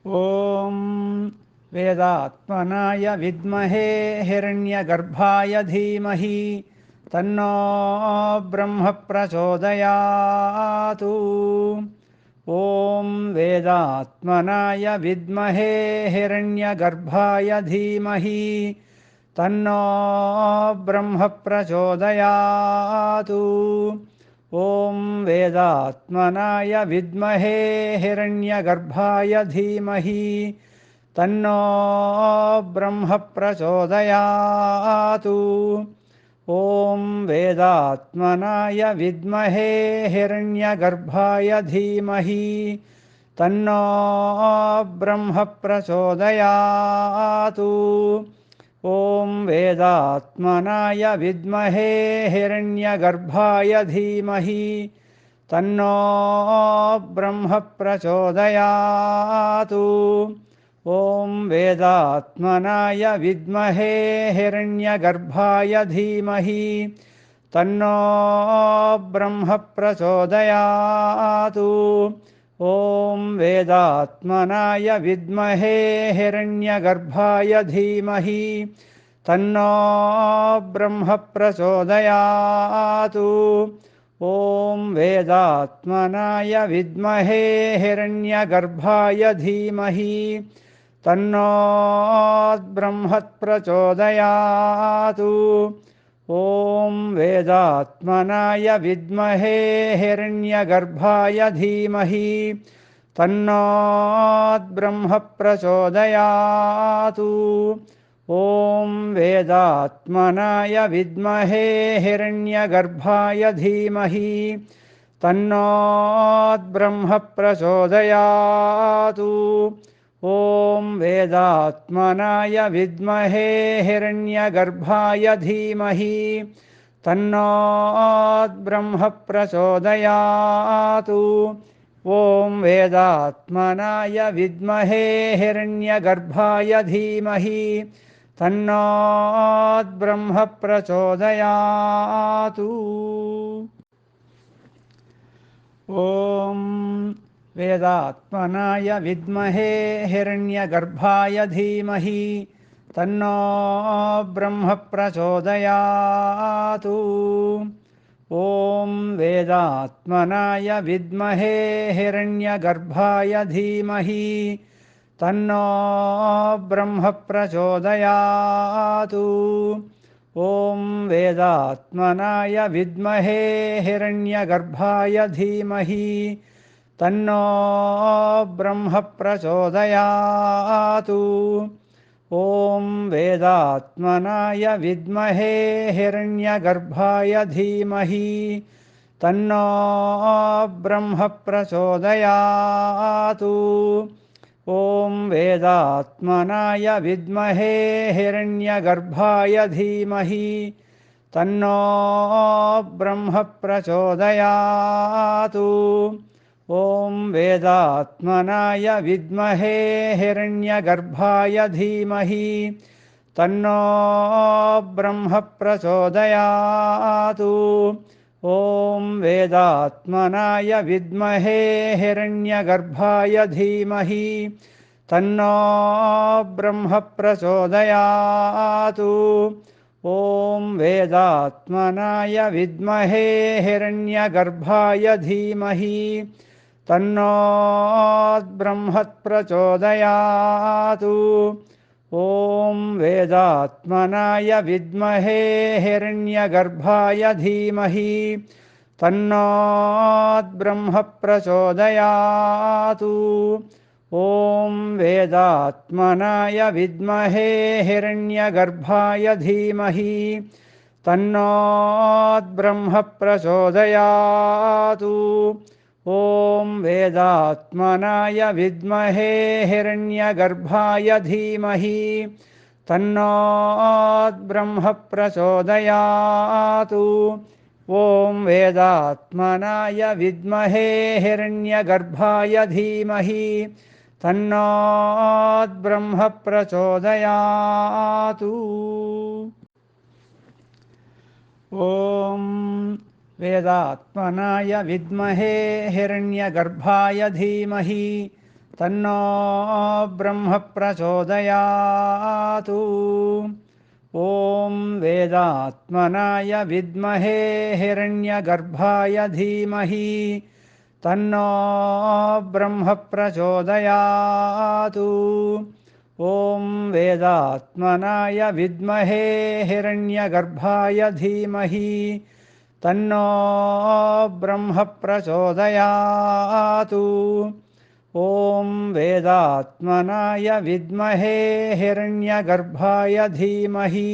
ॐ वेदात्मनाय विद्महे हिरण्यगर्भाय धीमहि तन्नो ब्रह्मप्रचोदयात्। ॐ वेदात्मनाय विद्महे हिरण्यगर्भाय धीमहि तन्नो ब्रह्मप्रचोदयात्। ॐ वेदात्मनाय विद्महे हिरण्यगर्भाय धीमहि तन्नो ब्रह्मप्रचोदयात्। ॐ वेदात्मनाय विद्महे हिरण्यगर्भाय धीमहि तन्नो ब्रह्मप्रचोदयात्। ॐ वेदात्मनाय विद्महे हिरण्यगर्भाय धीमहि तन्नो ब्रह्मप्रचोदयात्। ॐ वेदात्मनाय विद्महे हिरण्यगर्भाय धीमहि तन्नो ब्रह्मप्रचोदयात्। ॐ वेदात्मनाय विद्महे हिरण्यगर्भाय धीमहि तन्नो ब्रह्मप्रचोदयात्। ॐ वेदात्मनाय विद्महे हिरण्यगर्भाय धीमहि तन्नो ब्रह्मप्रचोदयात्। ॐ वेदात्मनाय विद्महे हिरण्यगर्भाय धीमहि तन्नो ब्रह्मप्रचोदयात्। ॐ वेदात्मनाय विद्महे हिरण्यगर्भाय धीमहि तन्नो ब्रह्मप्रचोदयात्। ॐ वेदात्मनाय विद्महे हिरण्यगर्भाय धीमहि तन्नो ब्रह्मप्रचोदयात्। ॐ वेदात्मनाय विद्महे हिरण्यगर्भाय धीमहि तन्नो ब्रह्मप्रचोदयात्। ॐ वेदात्मनाय विद्महे हिरण्यगर्भाय धीमहि तन्नो ब्रह्मप्रचोदयात्। ॐ वेदात्मनाय विद्महे हिरण्यगर्भाय धीमहि तन्नो ब्रह्मप्रचोदयात्। ॐ वेदात्मनाय विद्महे हिरण्यगर्भाय धीमहि तन्नो ब्रह्मप्रचोदयात्। ॐ वेदात्मनाय विद्महे हिरण्यगर्भाय धीमहि तन्नो ब्रह्मप्रचोदयात्। ॐ वेदात्मनाय विद्महे हिरण्यगर्भाय धीमहि तन्नो ब्रह्मप्रचोदयात्। ॐ वेदात्मनाय विद्महे हिरण्यगर्भाय धीमहि तन्नो ब्रह्मप्रचोदयात्। ॐ वेदात्मनाय विद्महे हिरण्यगर्भाय धीमहि तन्नो ब्रह्मप्रचोदयात्। ॐ वेदात्मनाय विद्महे हिरण्यगर्भाय धीमहि तन्नो ब्रह्मप्रचोदयातु। ॐ वेदात्मनाय विद्महे हिरण्यगर्भाय धीमहि तन्नो ब्रह्म प्रचोदयातु। ॐ वेदात्मनाय विद्महे हिरण्यगर्भाय धीमहि तन्नो ब्रह्म प्रचोदयातु। ॐ वेदात्मनाय विद्महे हिरण्यगर्भाय धीमहि तन्नो ब्रह्म प्रचोदयातु। ॐ वेदात्मनाय विद्महे हिरण्यगर्भाय धीमहि तन्नो ब्रह्म प्रचोदयातु। ॐ वेदात्मनाय विद्महे हिरण्यगर्भाय धीमहि तन्नो ब्रह्म प्रचोदयातु। ॐ वेदात्मनाय विद्महे हिरण्यगर्भाय धीमहि तन्नो ब्रह्म प्रचोदयातु। ॐ वेदात्मनाय विद्महे हिरण्यगर्भाय धीमहि तन्नो ब्रह्म प्रचोदयातु। ॐ वेदात्मनाय विद्महे हिरण्यगर्भाय धीमहि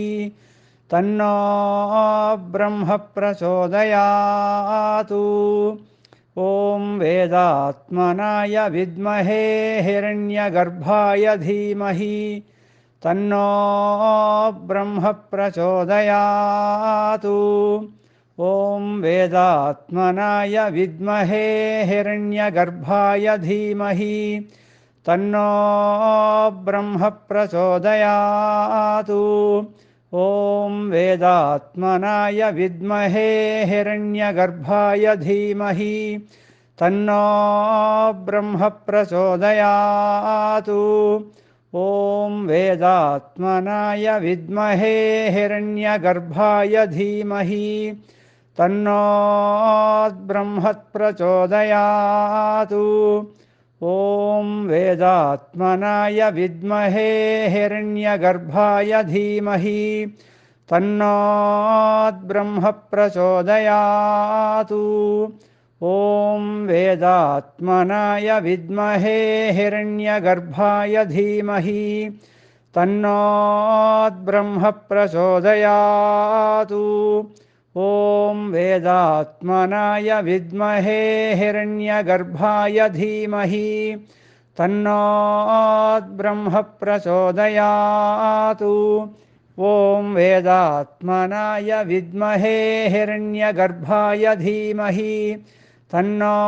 तन्नो ब्रह्म प्रचोदयातु। ॐ वेदात्मनाय विद्महे हिरण्यगर्भाय धीमहि तन्नो ब्रह्म प्रचोदयातु। ॐ वेदात्मनाय विद्महे हिरण्यगर्भाय धीमहि तन्नो ब्रह्म प्रचोदयातु। ॐ वेदात्मनाय विद्महे हिरण्यगर्भाय धीमहि तन्नो ब्रह्म प्रचोदयातु। ॐ वेदात्मनाय विद्महे हिरण्यगर्भाय धीमहि तन्नो ब्रह्म प्रचोदयातु। ॐ वेदात्मनाय विद्महे हिरण्यगर्भाय धीमहि तन्नो ब्रह्म प्रचोदयातु। ॐ वेदात्मनाय विद्महे हिरण्यगर्भाय धीमहि तन्नो ब्रह्म प्रचोदयातु। ॐ वेदात्मनाय विद्महे हिरण्यगर्भाय धीमहि तन्नो ब्रह्म प्रचोदयातु। ॐ वेदात्मनाय विद्महे हिरण्यगर्भाय धीमहि तन्नो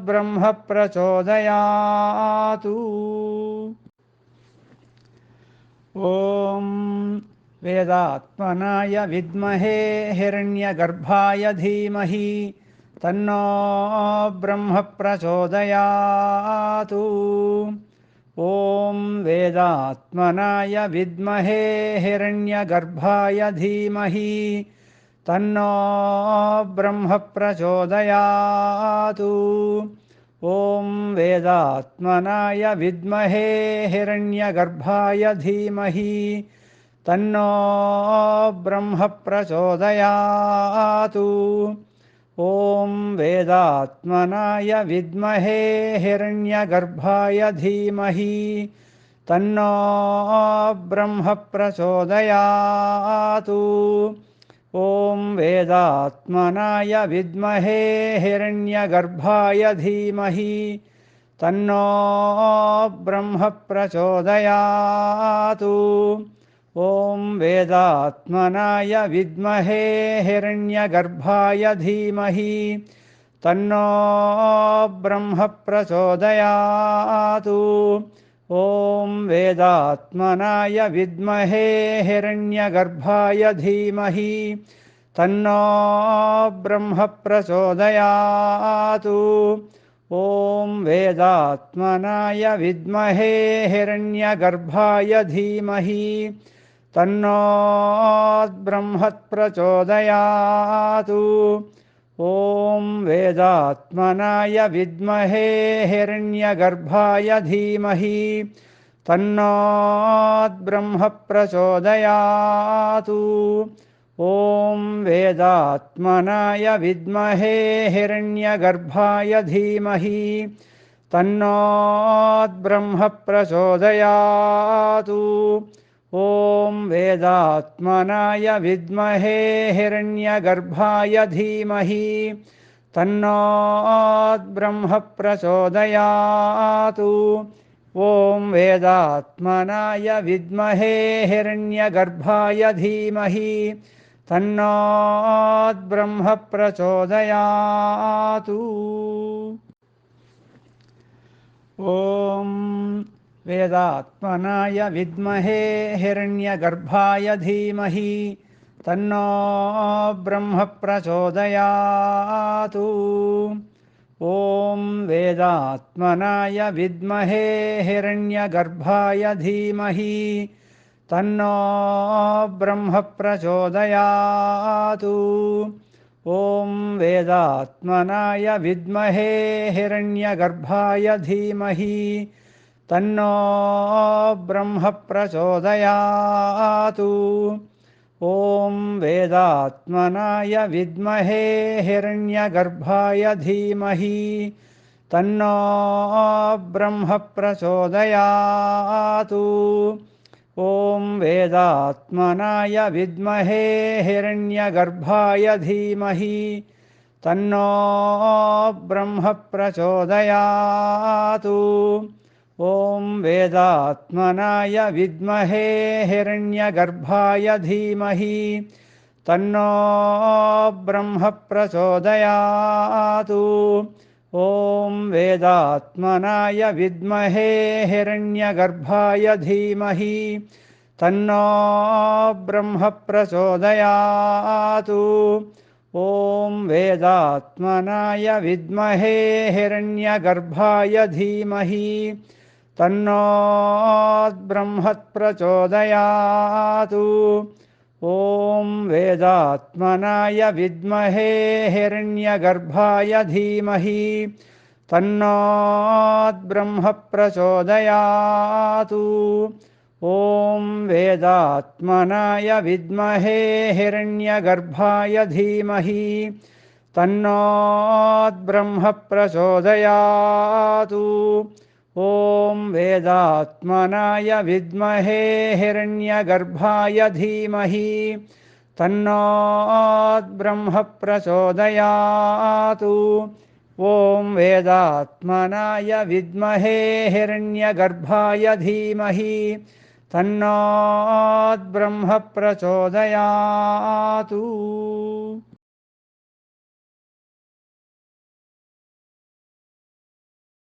ब्रह्म प्रचोदयातु। ॐ वेदात्मनाय विद्महे हिरण्यगर्भाय धीमहि तन्नो ब्रह्म प्रचोदयातु। ॐ वेदात्मनाय विद्महे हिरण्यगर्भाय धीमहि तन्नो ब्रह्म प्रचोदयातु। ॐ वेदात्मनाय विद्महे हिरण्यगर्भाय धीमहि तन्नो ब्रह्म प्रचोदयातु। ॐ वेदात्मनाय विद्महे हिरण्यगर्भाय धीमहि तन्नो ब्रह्म प्रचोदयातु। ॐ वेदात्मनाय विद्महे हिरण्यगर्भाय धीमहि तन्नो ब्रह्म प्रचोदयातु। ॐ वेदात्मनाय विद्महे हिरण्यगर्भाय धीमहि तन्नो ब्रह्म प्रचोदयातु। ॐ वेदात्मनाय विद्महे हिरण्यगर्भाय धीमहि तन्नो ब्रह्म प्रचोदयातु। ॐ वेदात्मनाय विद्महे हिरण्यगर्भाय धीमहि तन्नो ब्रह्म प्रचोदयातु। ॐ वेदात्मनाय विद्महे हिरण्यगर्भाय धीमहि तन्नो ब्रह्म प्रचोदयात्। ॐ वेदात्मनाय विद्महे हिरण्यगर्भाय धीमहि तन्नो ब्रह्म प्रचोदयात्। ॐ वेदात्मनाय विद्महे हिरण्यगर्भाय धीमहि तन्नो ब्रह्म प्रचोदयात्। ॐ वेदात्मनाय विद्महे हिरण्यगर्भाय धीमहि तन्नो ब्रह्म प्रचोदयात्। ॐ वेदात्मनाय विद्महे हिरण्यगर्भाय धीमहि तन्नो ब्रह्म प्रचोदयात्। ॐ वेदात्मनाय विद्महे हिरण्यगर्भाय धीमहि तन्नो ब्रह्म प्रचोदयात्। ॐ वेदात्मनाय विद्महे हिरण्यगर्भाय धीमहि तन्नो ब्रह्म प्रचोदयात्। ॐ वेदात्मनाय विद्महे हिरण्यगर्भाय धीमहि तन्नो ब्रह्म प्रचोदयात्। ॐ वेदात्मनाय विद्महे हिरण्यगर्भाय धीमहि तन्नो ब्रह्म प्रचोदयात्। ॐ वेदात्मनाय विद्महे हिरण्यगर्भाय धीमहि तन्नो ब्रह्म प्रचोदयात्। ॐ वेदात्मनाय विद्महे हिरण्यगर्भाय धीमहि तन्नो ब्रह्म प्रचोदयात्। ॐ वेदात्मनाय विद्महे हिरण्यगर्भाय धीमहि तन्नो ब्रह्म प्रचोदयात्। ॐ वेदात्मनाय विद्महे हिरण्यगर्भाय धीमहि तन्नो ब्रह्म प्रचोदयात्। ॐ वेदात्मनाय विद्महे हिरण्यगर्भाय धीमहि तन्नो ब्रह्म प्रचोदयात्। ॐ वेदात्मनाय विद्महे हिरण्यगर्भाय धीमहि तन्नो ब्रह्म प्रचोदयात्। ॐ वेदात्मनाय विद्महे हिरण्यगर्भाय धीमहि तन्नो ब्रह्म प्रचोदयात्।